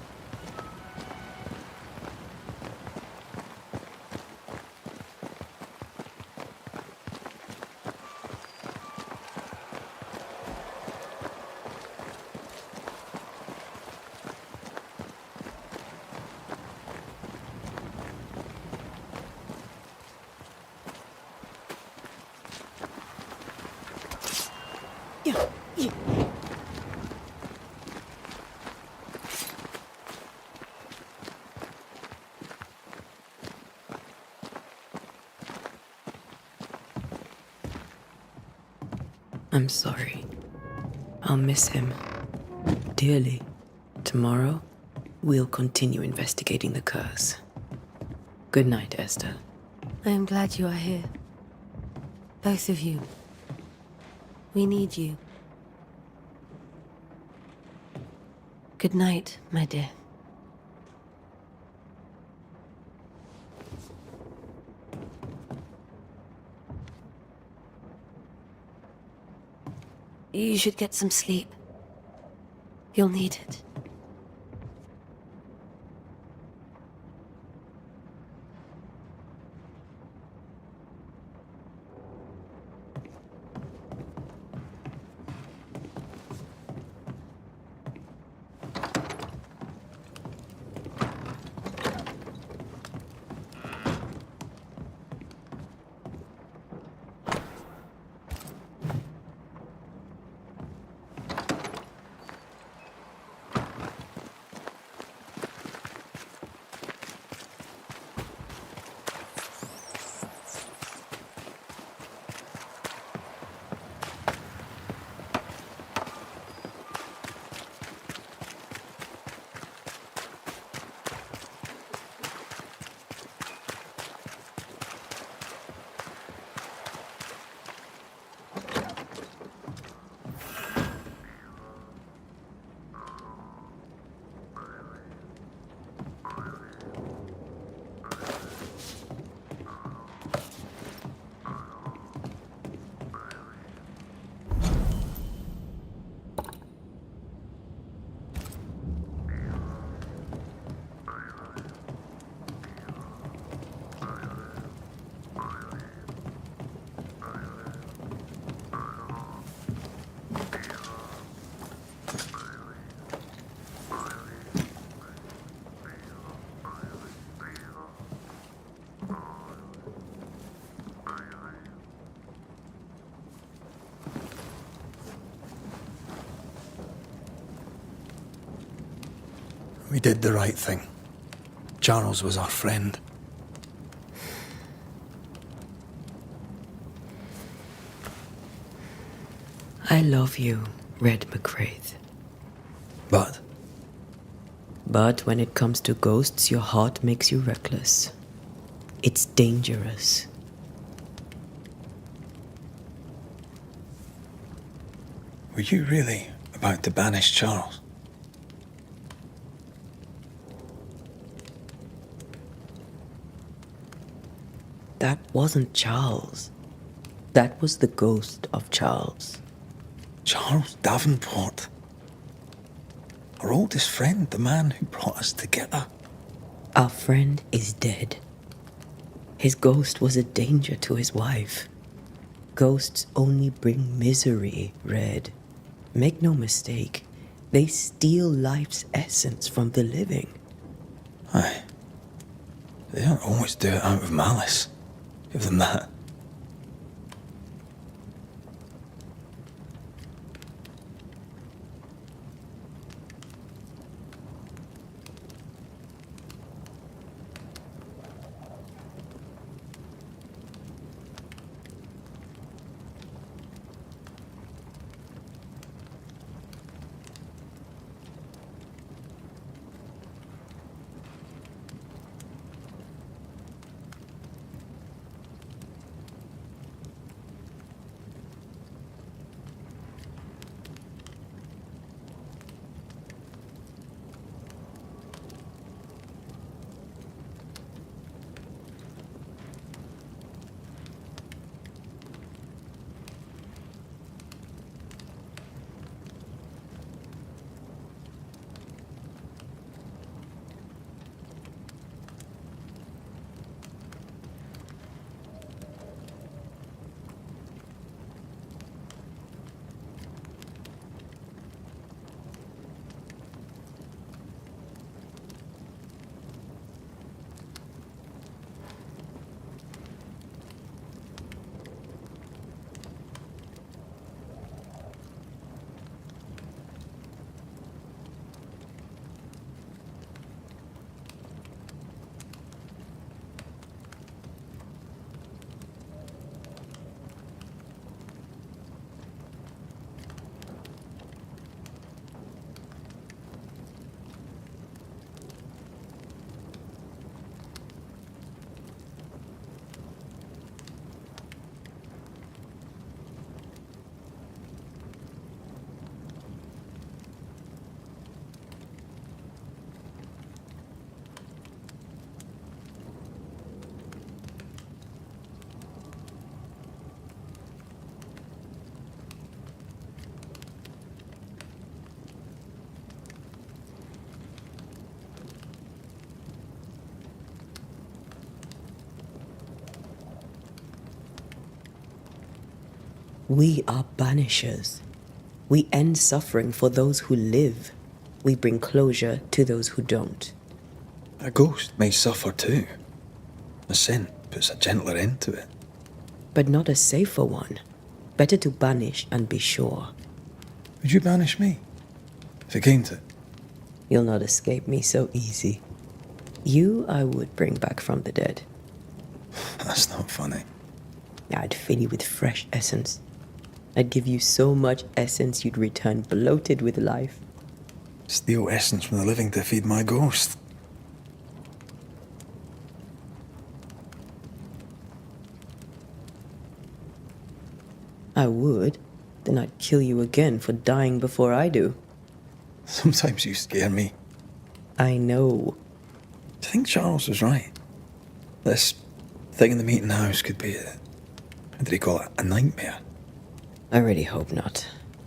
I'm sorry. I'll miss him dearly. Tomorrow, we'll continue investigating the curse. Good night, Esther. I am glad you are here. Both of you. We need you. Good night, my dear. You should get some sleep. You'll need it. We did the right thing. Charles was our friend. I love you, Red McCraith. But But when it comes to ghosts, your heart makes you reckless. It's dangerous. were you really about to banish Charles? That wasn't Charles. That was the ghost of Charles. Charles Davenport. Our oldest friend, the man who brought us together. Our friend is dead. His ghost was a danger to his wife. Ghosts only bring misery, Red. Make no mistake, they steal life's essence from the living. Aye. They don't always do it out of malice. Give them that. We are banishers. We end suffering for those who live. We bring closure to those who don't. A ghost may suffer too. A sin puts a gentler end to it. But not a safer one. Better to banish and be sure. Would you banish me? If it came to it? You'll not escape me so easy. You I would bring back from the dead. That's not funny. I'd fill you with fresh essence. I'd give you so much essence you'd return bloated with life. Steal essence from the living to feed my ghost. I would. Then I'd kill you again for dying before I do. Sometimes you scare me. I know. Do you think Charles was right? This thing in the meeting house could be how did he call it? A nightmare? I really hope not.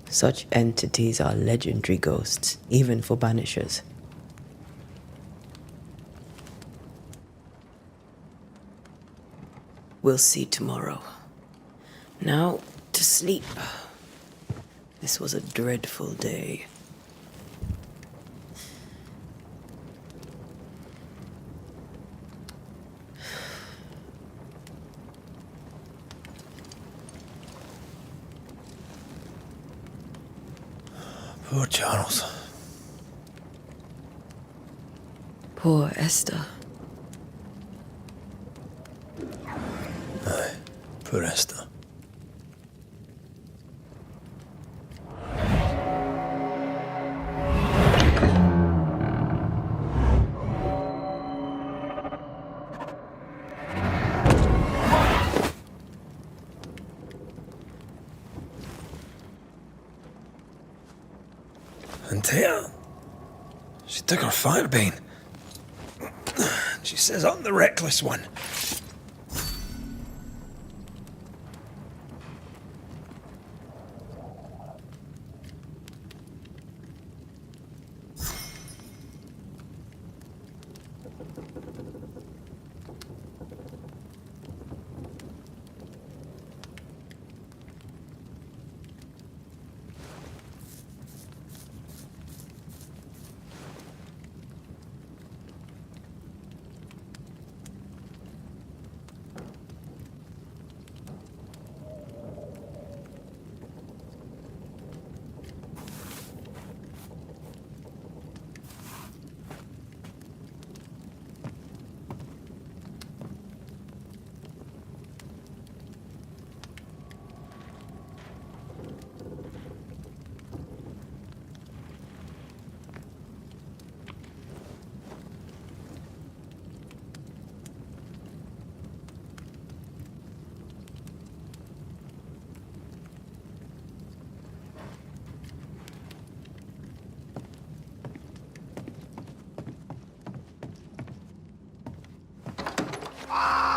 Such entities are legendary ghosts, even for banishers. We'll see tomorrow. Now, to sleep. This was a dreadful day. Poor Charles. Poor Esther. Aye, poor Esther. And Tia, she took her firebane. She says I'm the reckless one.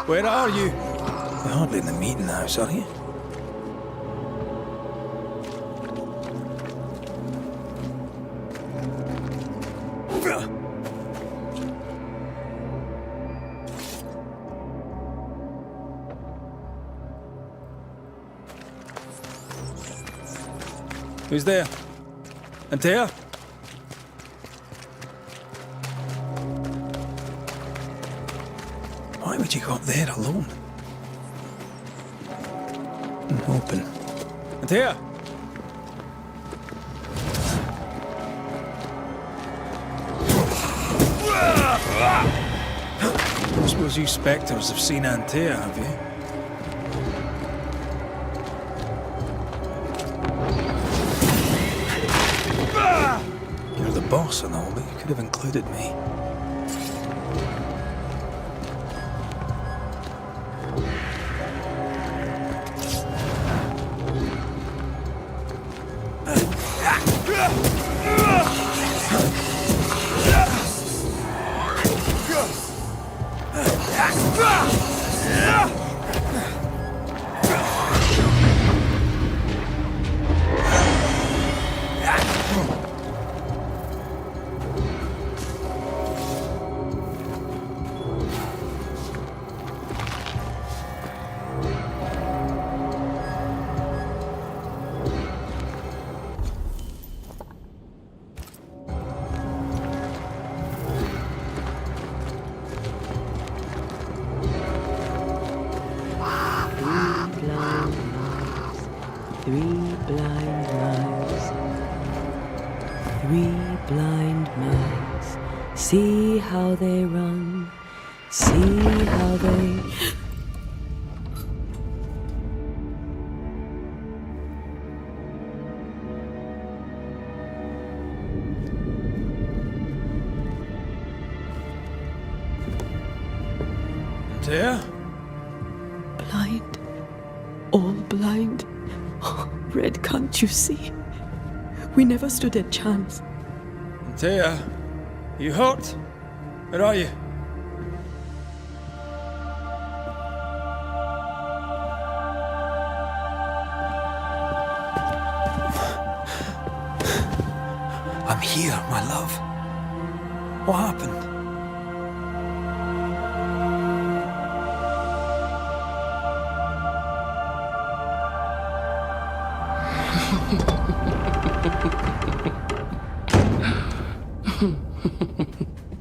Where are you? You're hardly in the meeting house, are you? Who's there? Antea? Why would you go up there alone? Open. Antea! I suppose you spectres have seen Antea, have you? You're the boss and all, but you could have included me. See how they run, see how they... There? Blind. All blind. Oh, Red, can't you see? We never stood a chance. Antea, you hurt? Where are you? I'm here, my love. What happened?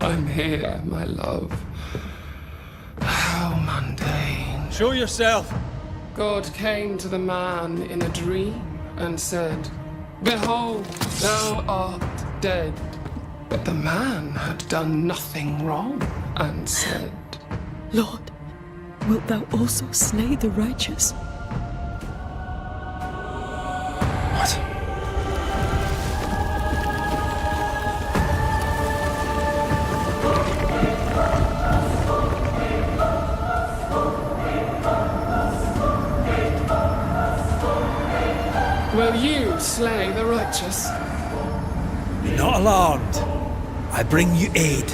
I'm here, my love. How mundane. Show yourself! God came to the man in a dream and said, "Behold, thou art dead. But the man had done nothing wrong and said, Lord, wilt thou also slay the righteous? What? Will you slay the righteous? Be not alarmed. I bring you aid.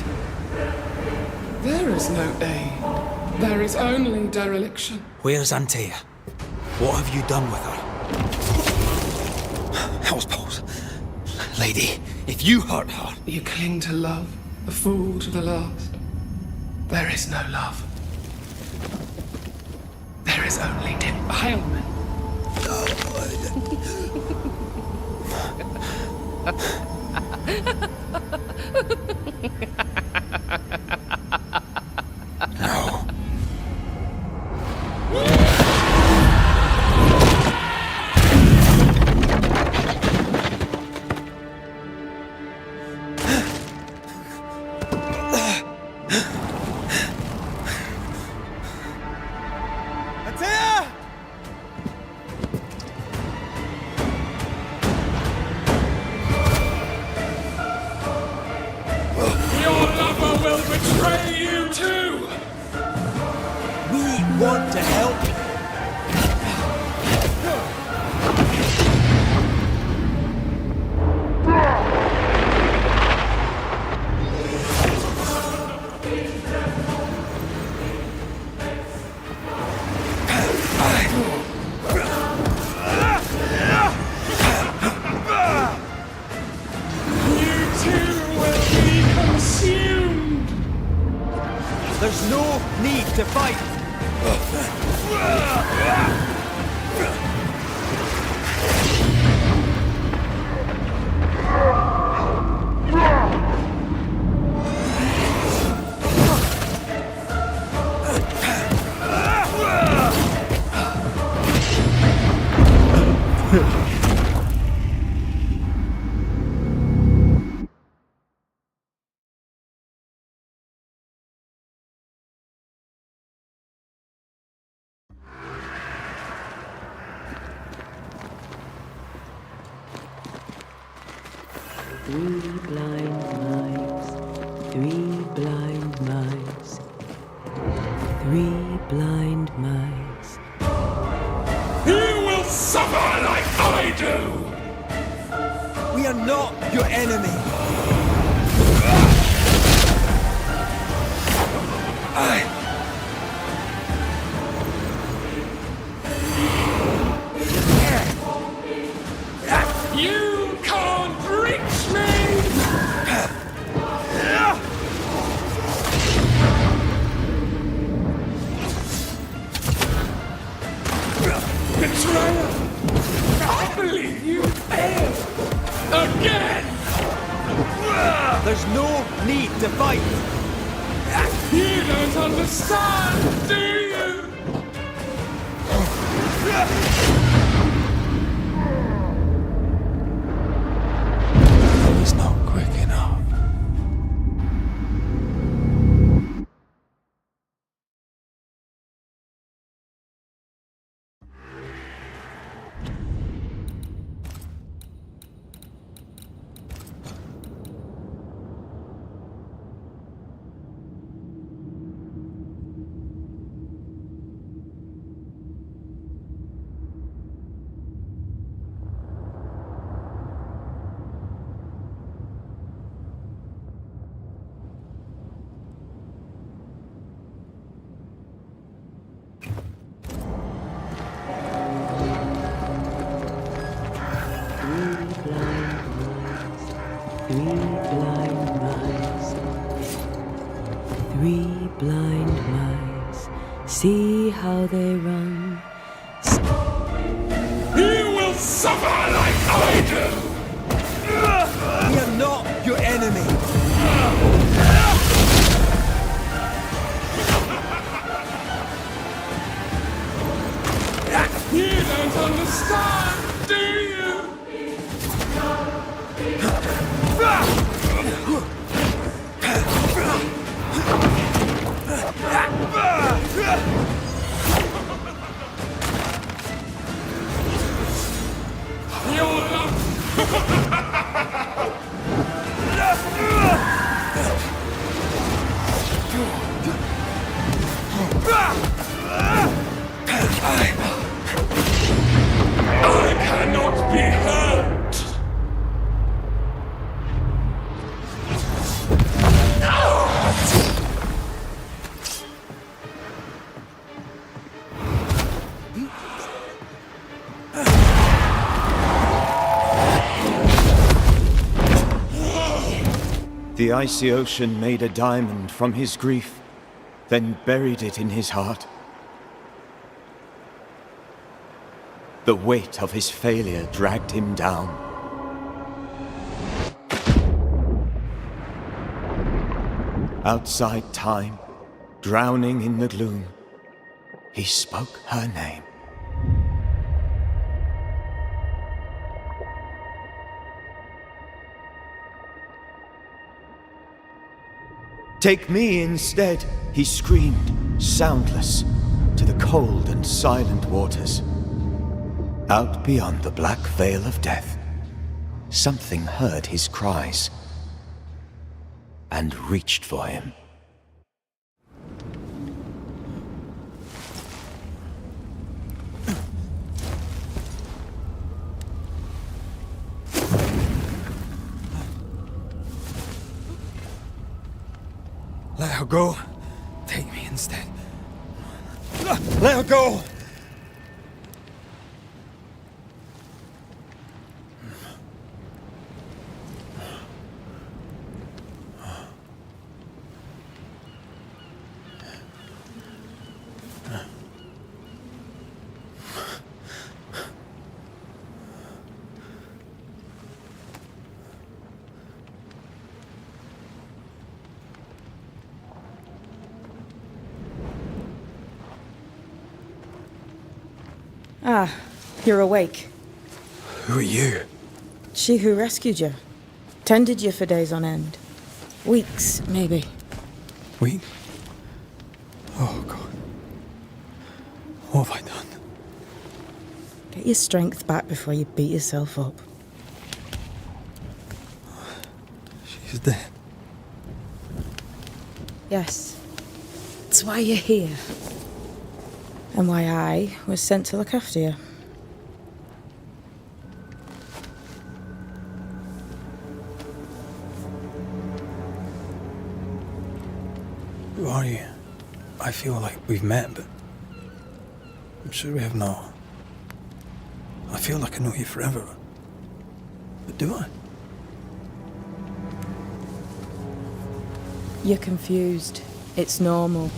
There is no aid. There is only dereliction. Where's Antea? What have you done with her? Hellsballs. Lady, if you hurt her... You cling to love, a fool to the last. There is no love. There is only defilement. No. Your lover will betray you too! We want to help. You too will be consumed! There's no need to fight. Three blind mice, three blind mice, three blind mice. You will suffer like I do! We are not your enemy. You can't reach me! Betrayer! I believe you failed! Again! There's no need to fight. You don't understand, do you? It's not quick enough. Three blind mice, see how they run. You will suffer like I do! We are not your enemy. You don't understand, do you? I cannot be hurt! The icy ocean made a diamond from his grief, then buried it in his heart. The weight of his failure dragged him down. Outside time, drowning in the gloom, he spoke her name. Take me instead, he screamed, soundless, to the cold and silent waters. Out beyond the black veil of death, something heard his cries and reached for him. Let her go. Take me instead. Let her go! Ah, you're awake. Who are you? She who rescued you. Tended you for days on end. Weeks, maybe. We? Oh, God. What have I done? Get your strength back before you beat yourself up. She's dead. Yes. That's why you're here. And why I was sent to look after you. Who are you? I feel like we've met, but I'm sure we have not. I feel like I know you forever. But do I? You're confused. It's normal.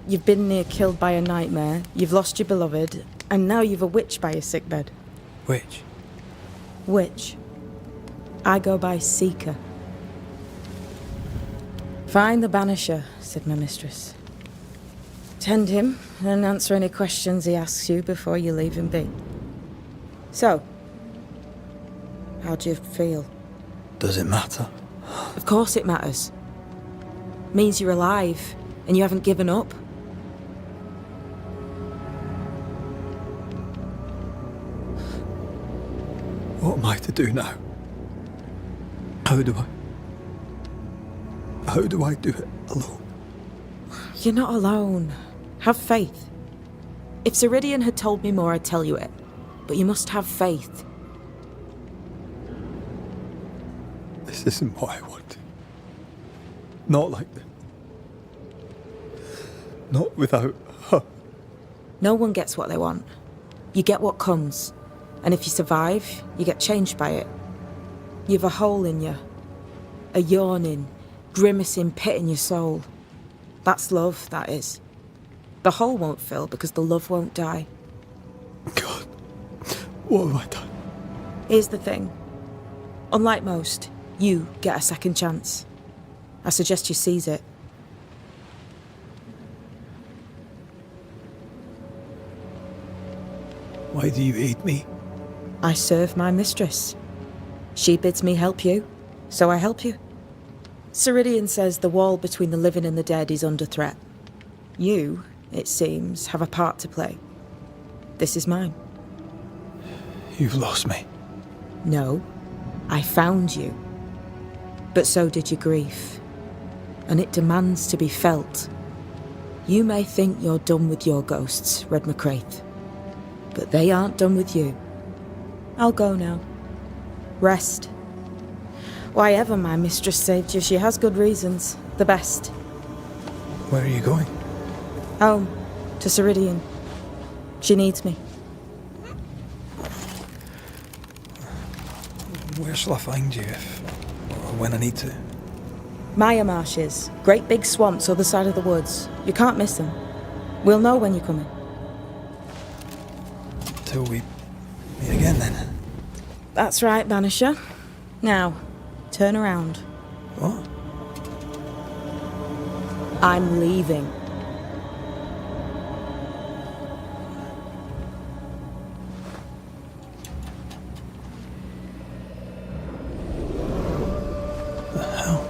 You've been near killed by a nightmare, you've lost your beloved, and now you've a witch by your sickbed. Which? Witch. I go by Seeker. Find the Banisher, said my mistress. Tend him, and answer any questions he asks you before you leave him be. So, how do you feel? Does it matter? Of course it matters. Means you're alive, and you haven't given up. What am I to do now? How do I do it alone? You're not alone. Have faith. If Ceridian had told me more, I'd tell you it. But you must have faith. This isn't what I want. Not like this. Not without her. No one gets what they want. You get what comes. And if you survive, you get changed by it. You've a hole in you. A yawning, grimacing pit in your soul. That's love, that is. The hole won't fill because the love won't die. God, what have I done? Here's the thing. Unlike most, you get a second chance. I suggest you seize it. Why do you aid me? I serve my mistress. She bids me help you, so I help you. Ceridian says the wall between the living and the dead is under threat. You, it seems, have a part to play. This is mine. You've lost me. No, I found you. But so did your grief. And it demands to be felt. You may think you're done with your ghosts, Red McCraith, but they aren't done with you. I'll go now. Rest. Why ever my mistress saved you, she has good reasons. The best. Where are you going? Home. To Ceridian. She needs me. Where shall I find you if... or when I need to? Maya Marshes. Great big swamps other side of the woods. You can't miss them. We'll know when you're coming. Till we meet again then. That's right, Banisher. Now, turn around. What? I'm leaving. The hell?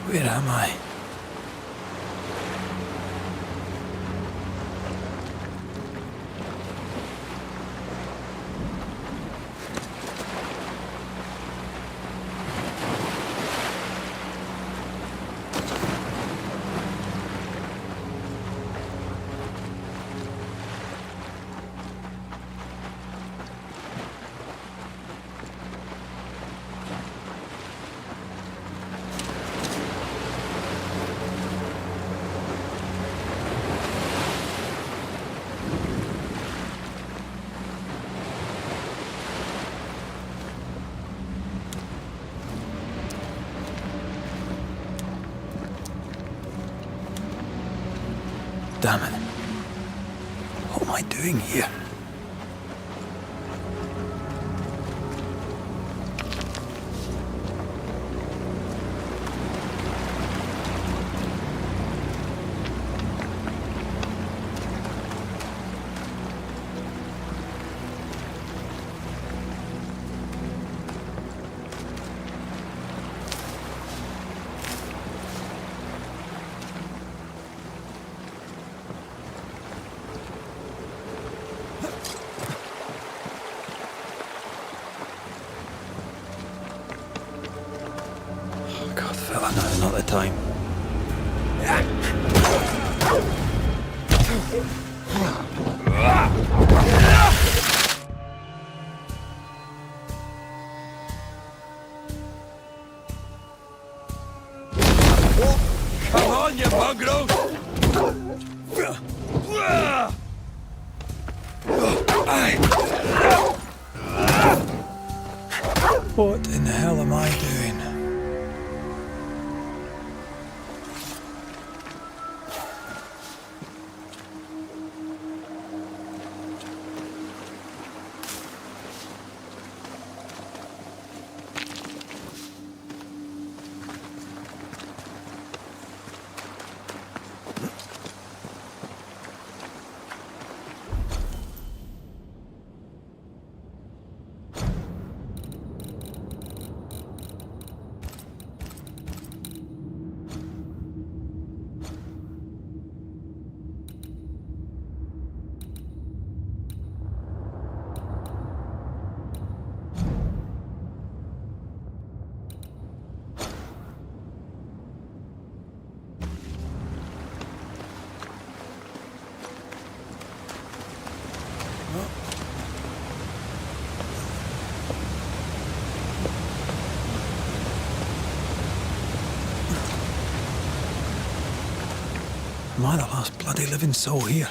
Where am I? Damn it. What am I doing here? God, fella, now's not the time. Come on, you mongrel! What in the hell am I doing? Am I the last bloody living soul here?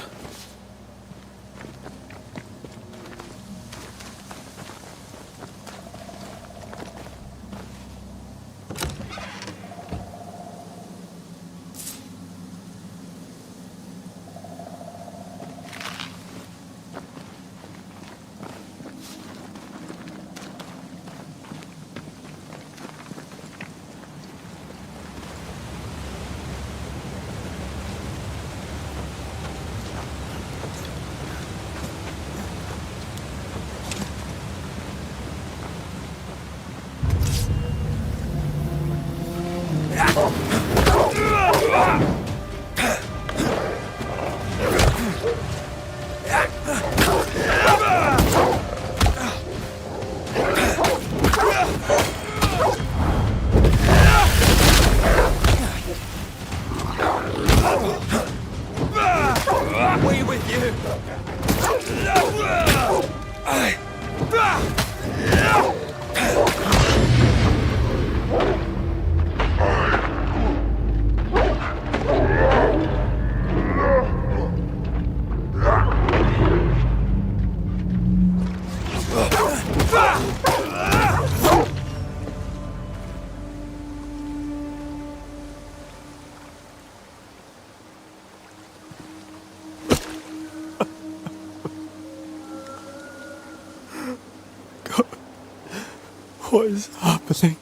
What is happening?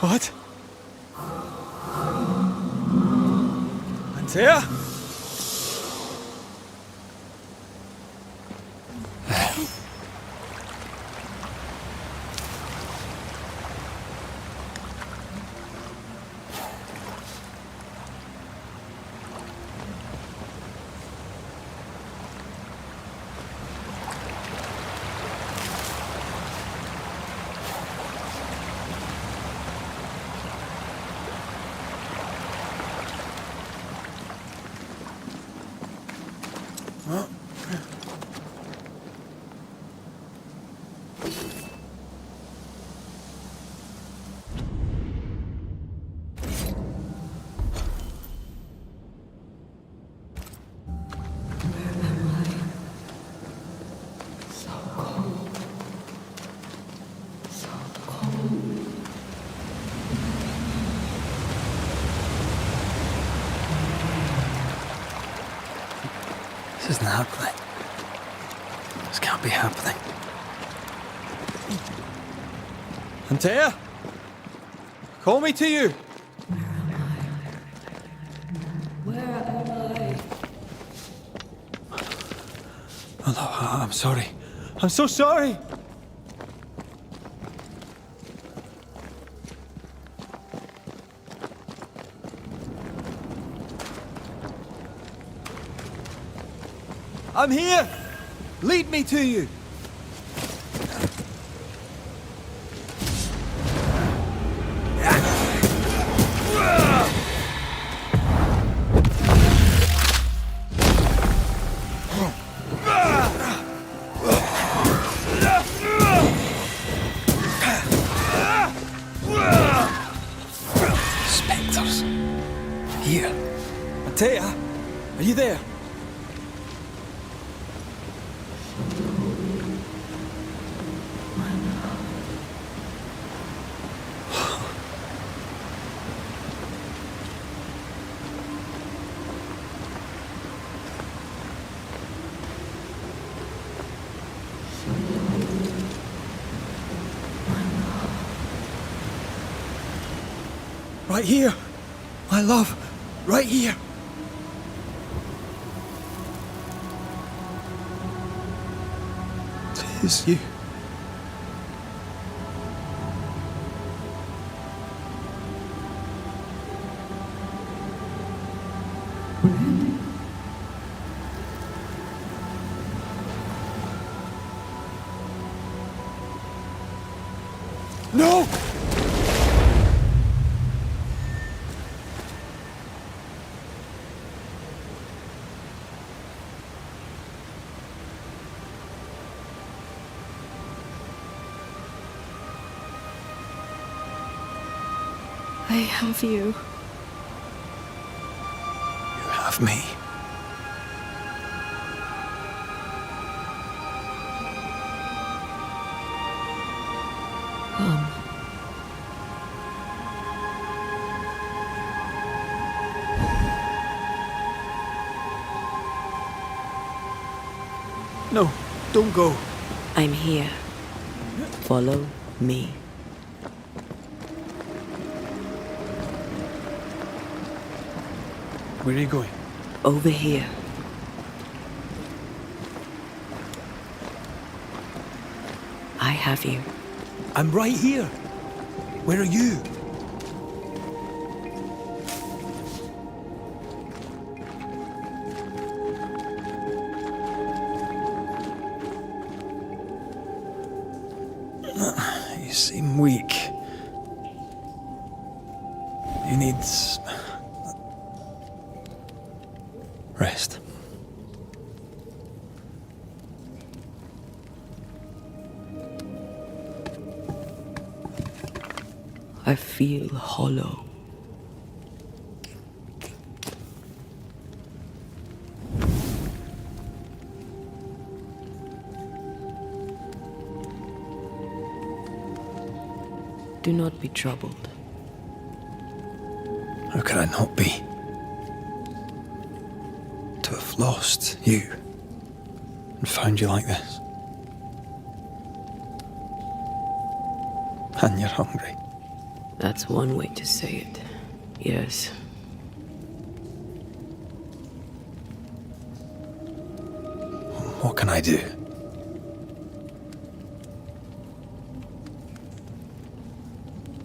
What? Antea? This isn't happening. This can't be happening. Antea? Call me to you! Where am I? Oh, I'm sorry. I'm so sorry! I'm here! Lead me to you! Spectres. Here. Antea, are you there? Right here, my love, right here. It is you. No! I have you. You have me. Come. No, don't go. I'm here. Follow me. Where are you going? Over here. I have you. I'm right here. Where are you? You seem weak. Let's rest. I feel hollow. Do not be troubled. How could I not be? To have lost you and found you like this. And you're hungry. That's one way to say it. Yes. What can I do?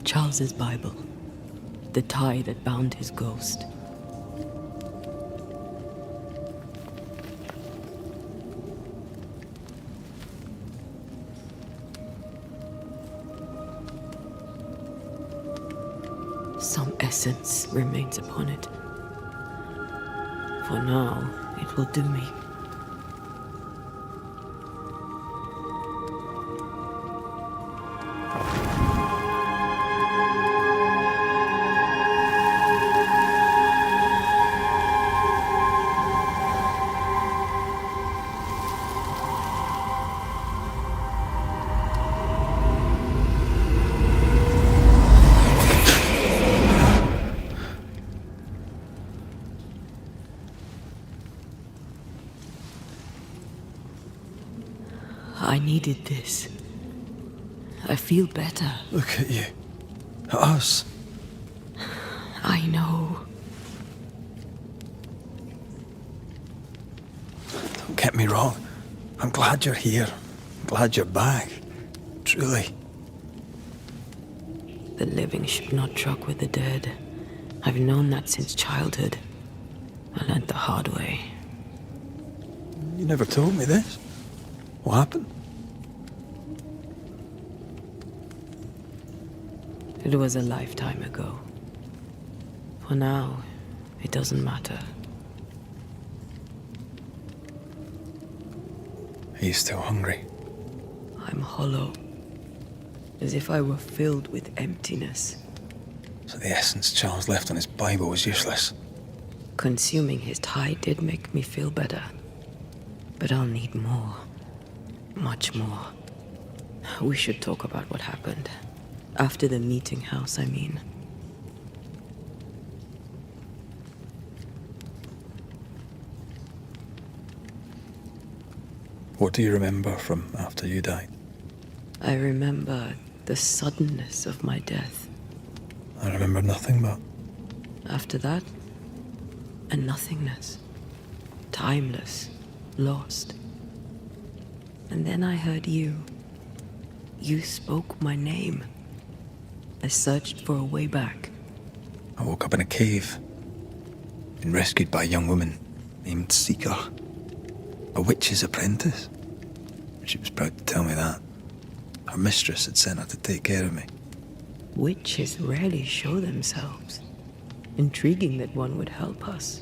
Charles's Bible. The tie that bound his ghost. Some essence remains upon it. For now, it will do me. I needed this. I feel better. Look at you. At us. I know. Don't get me wrong. I'm glad you're here. I'm glad you're back. Truly. The living should not truck with the dead. I've known that since childhood. I learned the hard way. You never told me this. What happened? It was a lifetime ago. For now, it doesn't matter. Are you still hungry? I'm hollow. As if I were filled with emptiness. So the essence Charles left on his Bible was useless. Consuming his tie did make me feel better. But I'll need more. Much more. We should talk about what happened. After the meeting house, I mean. What do you remember from after you died? I remember the suddenness of my death. I remember nothing but... After that, a nothingness. Timeless. Lost. And then I heard you. You spoke my name. I searched for a way back. I woke up in a cave. Been rescued by a young woman named Zygor. A witch's apprentice. She was proud to tell me that. Her mistress had sent her to take care of me. Witches rarely show themselves. Intriguing that one would help us.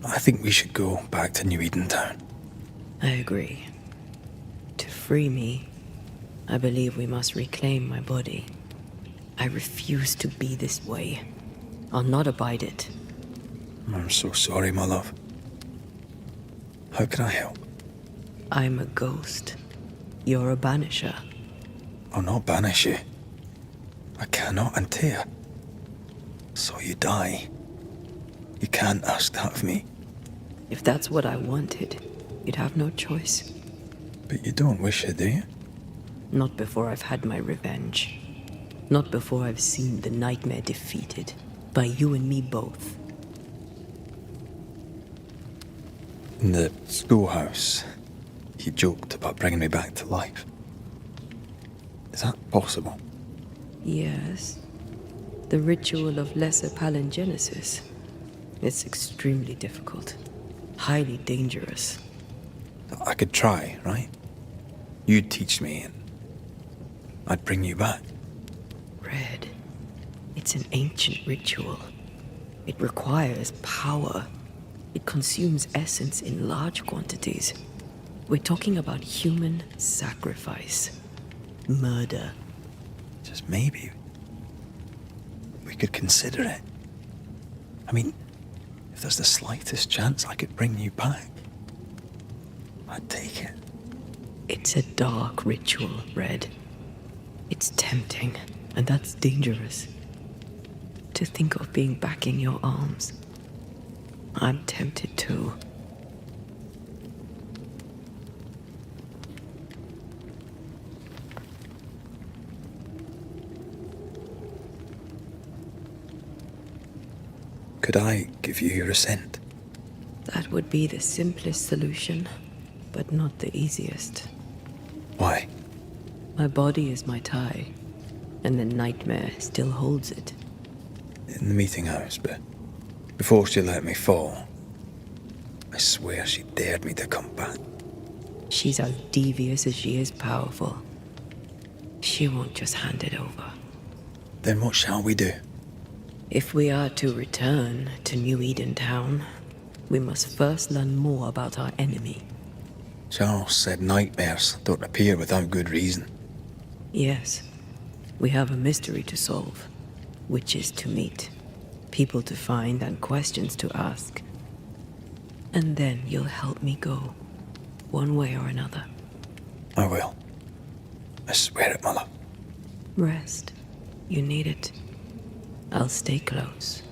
I think we should go back to New Eden Town. I agree. To free me, I believe we must reclaim my body. I refuse to be this way. I'll not abide it. I'm so sorry, my love. How can I help? I'm a ghost. You're a banisher. I'll not banish you. I cannot, Antea. So you die. You can't ask that of me. If that's what I wanted, you'd have no choice. But you don't wish it, do you? Not before I've had my revenge. Not before I've seen the nightmare defeated. By you and me both. In the schoolhouse, you joked about bringing me back to life. Is that possible? Yes. The ritual of lesser palingenesis. It's extremely difficult. Highly dangerous. I could try, right? You'd teach me and I'd bring you back. Red. It's an ancient ritual. It requires power. It consumes essence in large quantities. We're talking about human sacrifice. Murder. Just maybe we could consider it. I mean, if there's the slightest chance I could bring you back, I'd take it. It's a dark ritual, Red. It's tempting, and that's dangerous. To think of being back in your arms. I'm tempted too. Could I give you your assent? That would be the simplest solution, but not the easiest. Why? My body is my tie, and the nightmare still holds it. In the meeting house, but before she let me fall, I swear she dared me to come back. She's as devious as she is powerful. She won't just hand it over. Then what shall we do? If we are to return to New Eden Town, we must first learn more about our enemy. Charles said nightmares don't appear without good reason. Yes, we have a mystery to solve. Witches to meet, people to find, and questions to ask. And then you'll help me go, one way or another. I will. I swear it, my love. Rest. You need it. I'll stay close.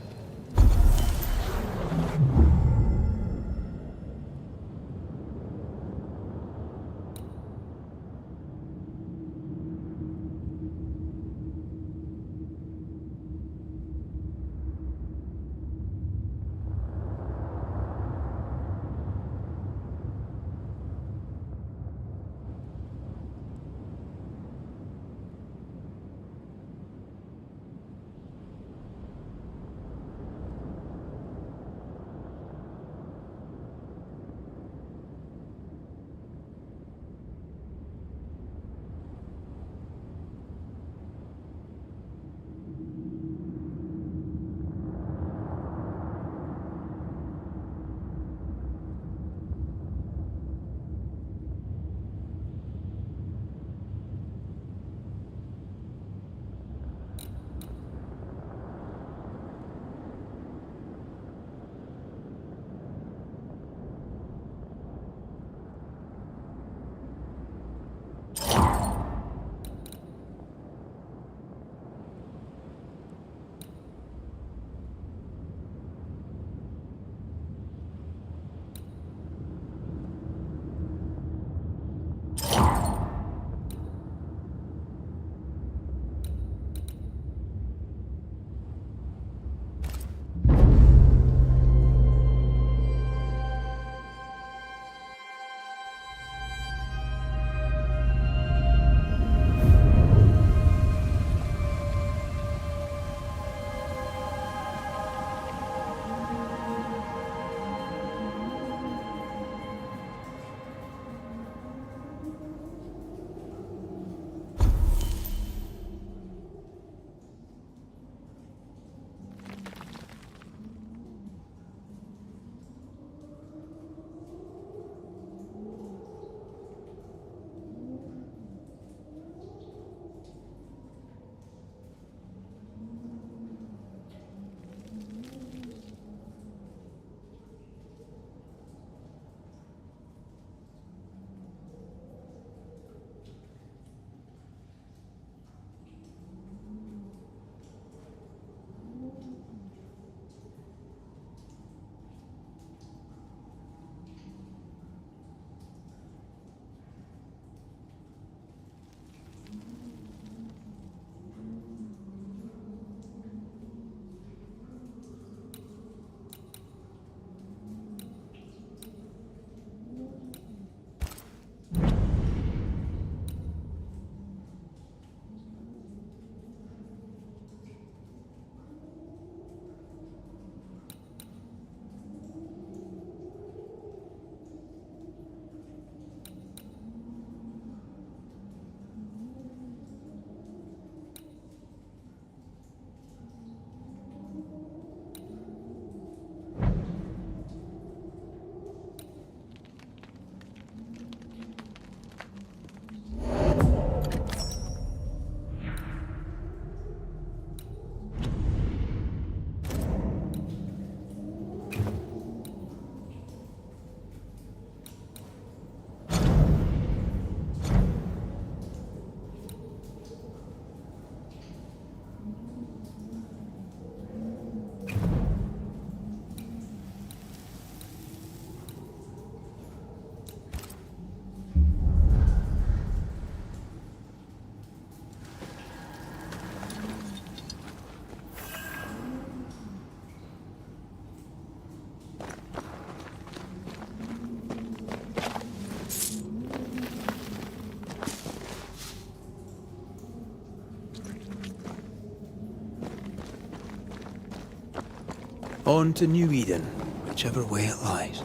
On to New Eden, whichever way it lies.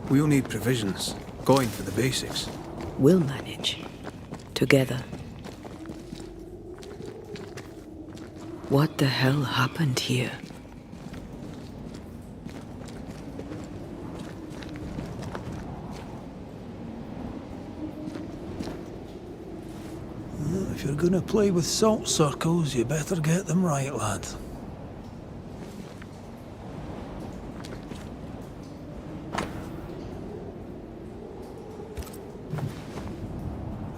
We'll need provisions, going for the basics. We'll manage. Together. What the hell happened here? If you're gonna play with salt circles, you better get them right, lad.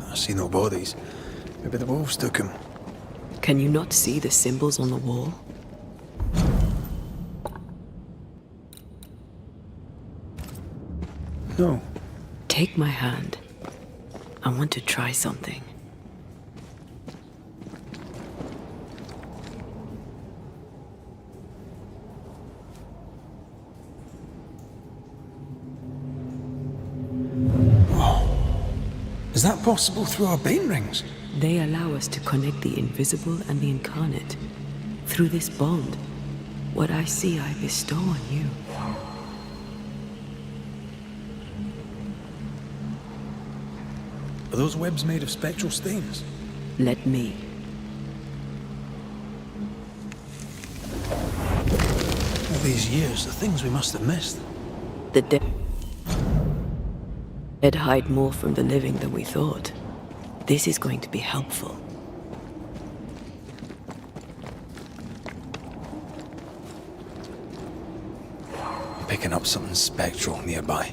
I see no bodies. Maybe the wolves took him. Can you not see the symbols on the wall? No. Take my hand. I want to try something. Is that possible through our bane rings? They allow us to connect the invisible and the incarnate. Through this bond, what I see I bestow on you. Are those webs made of spectral stains? Let me. All these years, the things we must have missed. The dead hide more from the living than we thought. This is going to be helpful. Picking up something spectral nearby.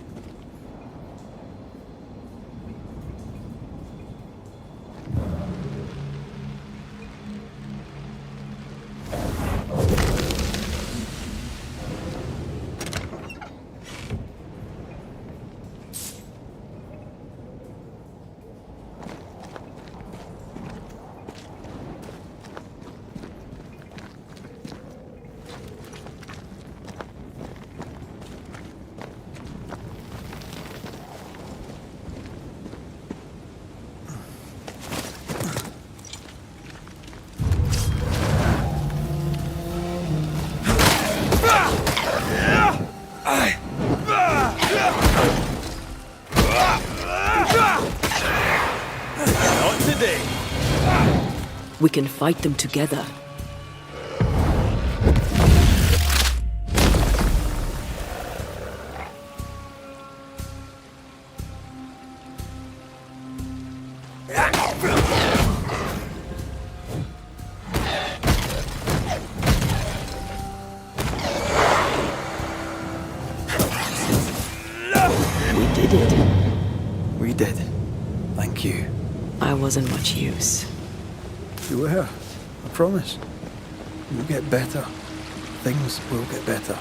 We can fight them together. We did it. We did. Thank you. I wasn't much use. You were. I promise. You'll get better. Things will get better.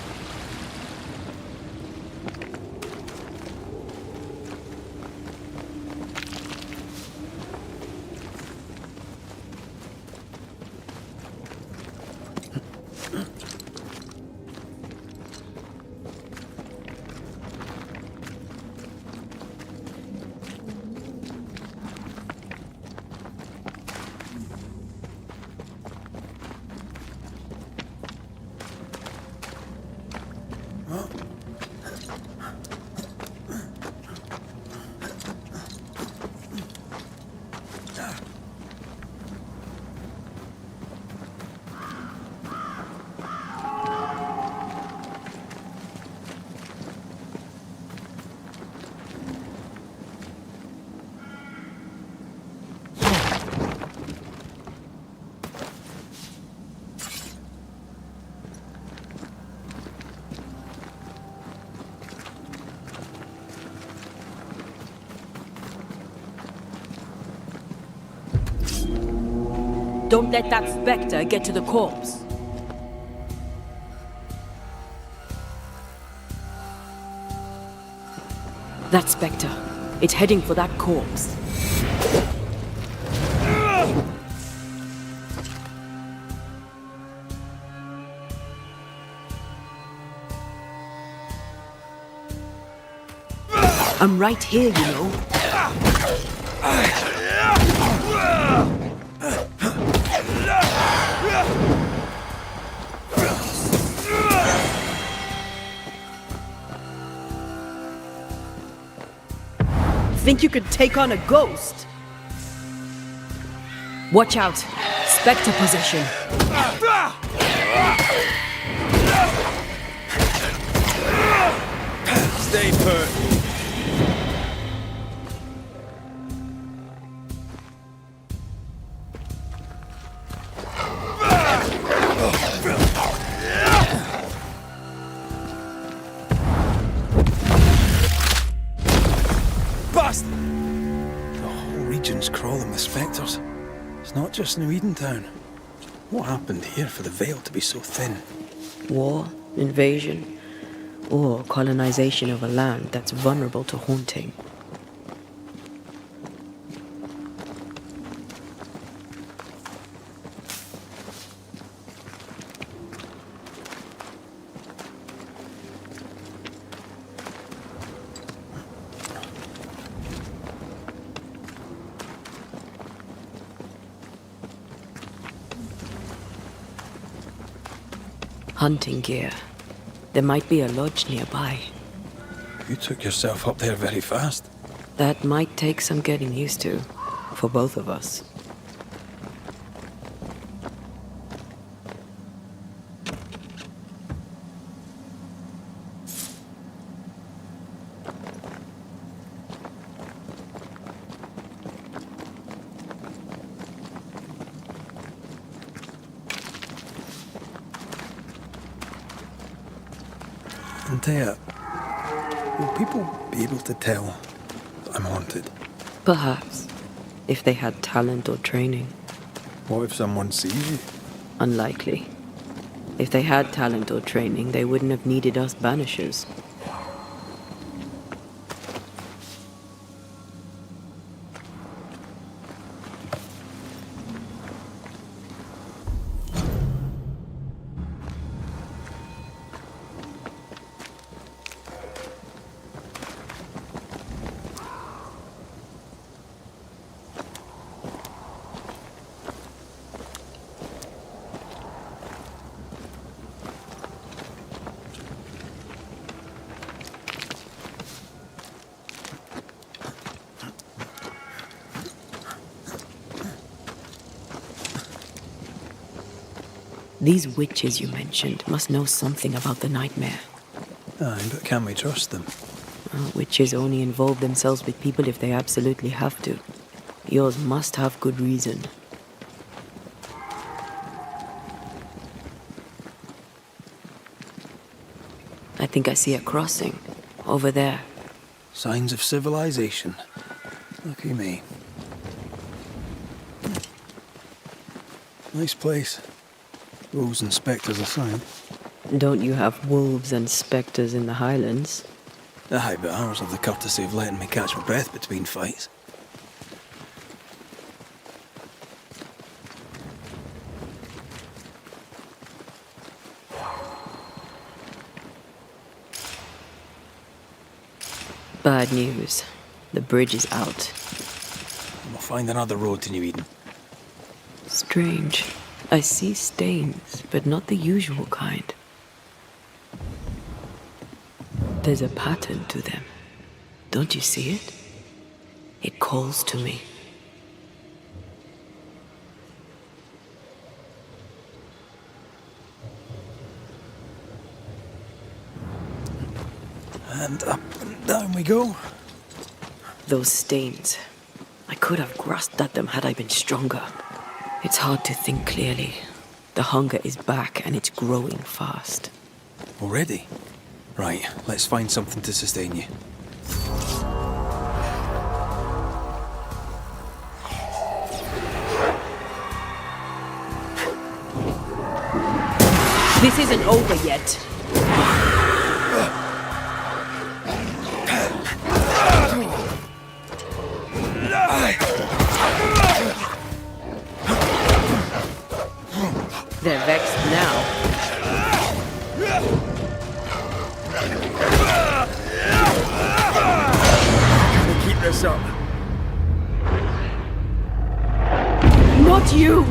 Don't let that spectre get to the corpse. That spectre, it's heading for that corpse. I'm right here, you know. think you could take on a ghost? Watch out. Spectre possession. Stay put. Bast! The whole region's crawling with spectres. It's not just New Edentown. What happened here for the veil to be so thin? War, invasion, or colonization of a land that's vulnerable to haunting. Hunting gear. There might be a lodge nearby. You took yourself up there very fast. That might take some getting used to, for both of us. Antea, will people be able to tell that I'm haunted? Perhaps, if they had talent or training. What if someone sees you? Unlikely. If they had talent or training, they wouldn't have needed us Banishers. These witches you mentioned must know something about the nightmare. Aye, but can we trust them? Witches only involve themselves with people if they absolutely have to. Yours must have good reason. I think I see a crossing. Over there. Signs of civilization. Lucky me. Nice place. Wolves and spectres aside. Don't you have wolves and spectres in the Highlands? Aye, but ours have the courtesy of letting me catch my breath between fights. Bad news. The bridge is out. We'll find another road to New Eden. Strange. I see stains, but not the usual kind. There's a pattern to them. Don't you see it? It calls to me. And up and down we go. Those stains. I could have grasped at them had I been stronger. It's hard to think clearly. The hunger is back and it's growing fast. Already? Right, let's find something to sustain you. This isn't over yet. They're vexed now. Can we keep this up? Not you!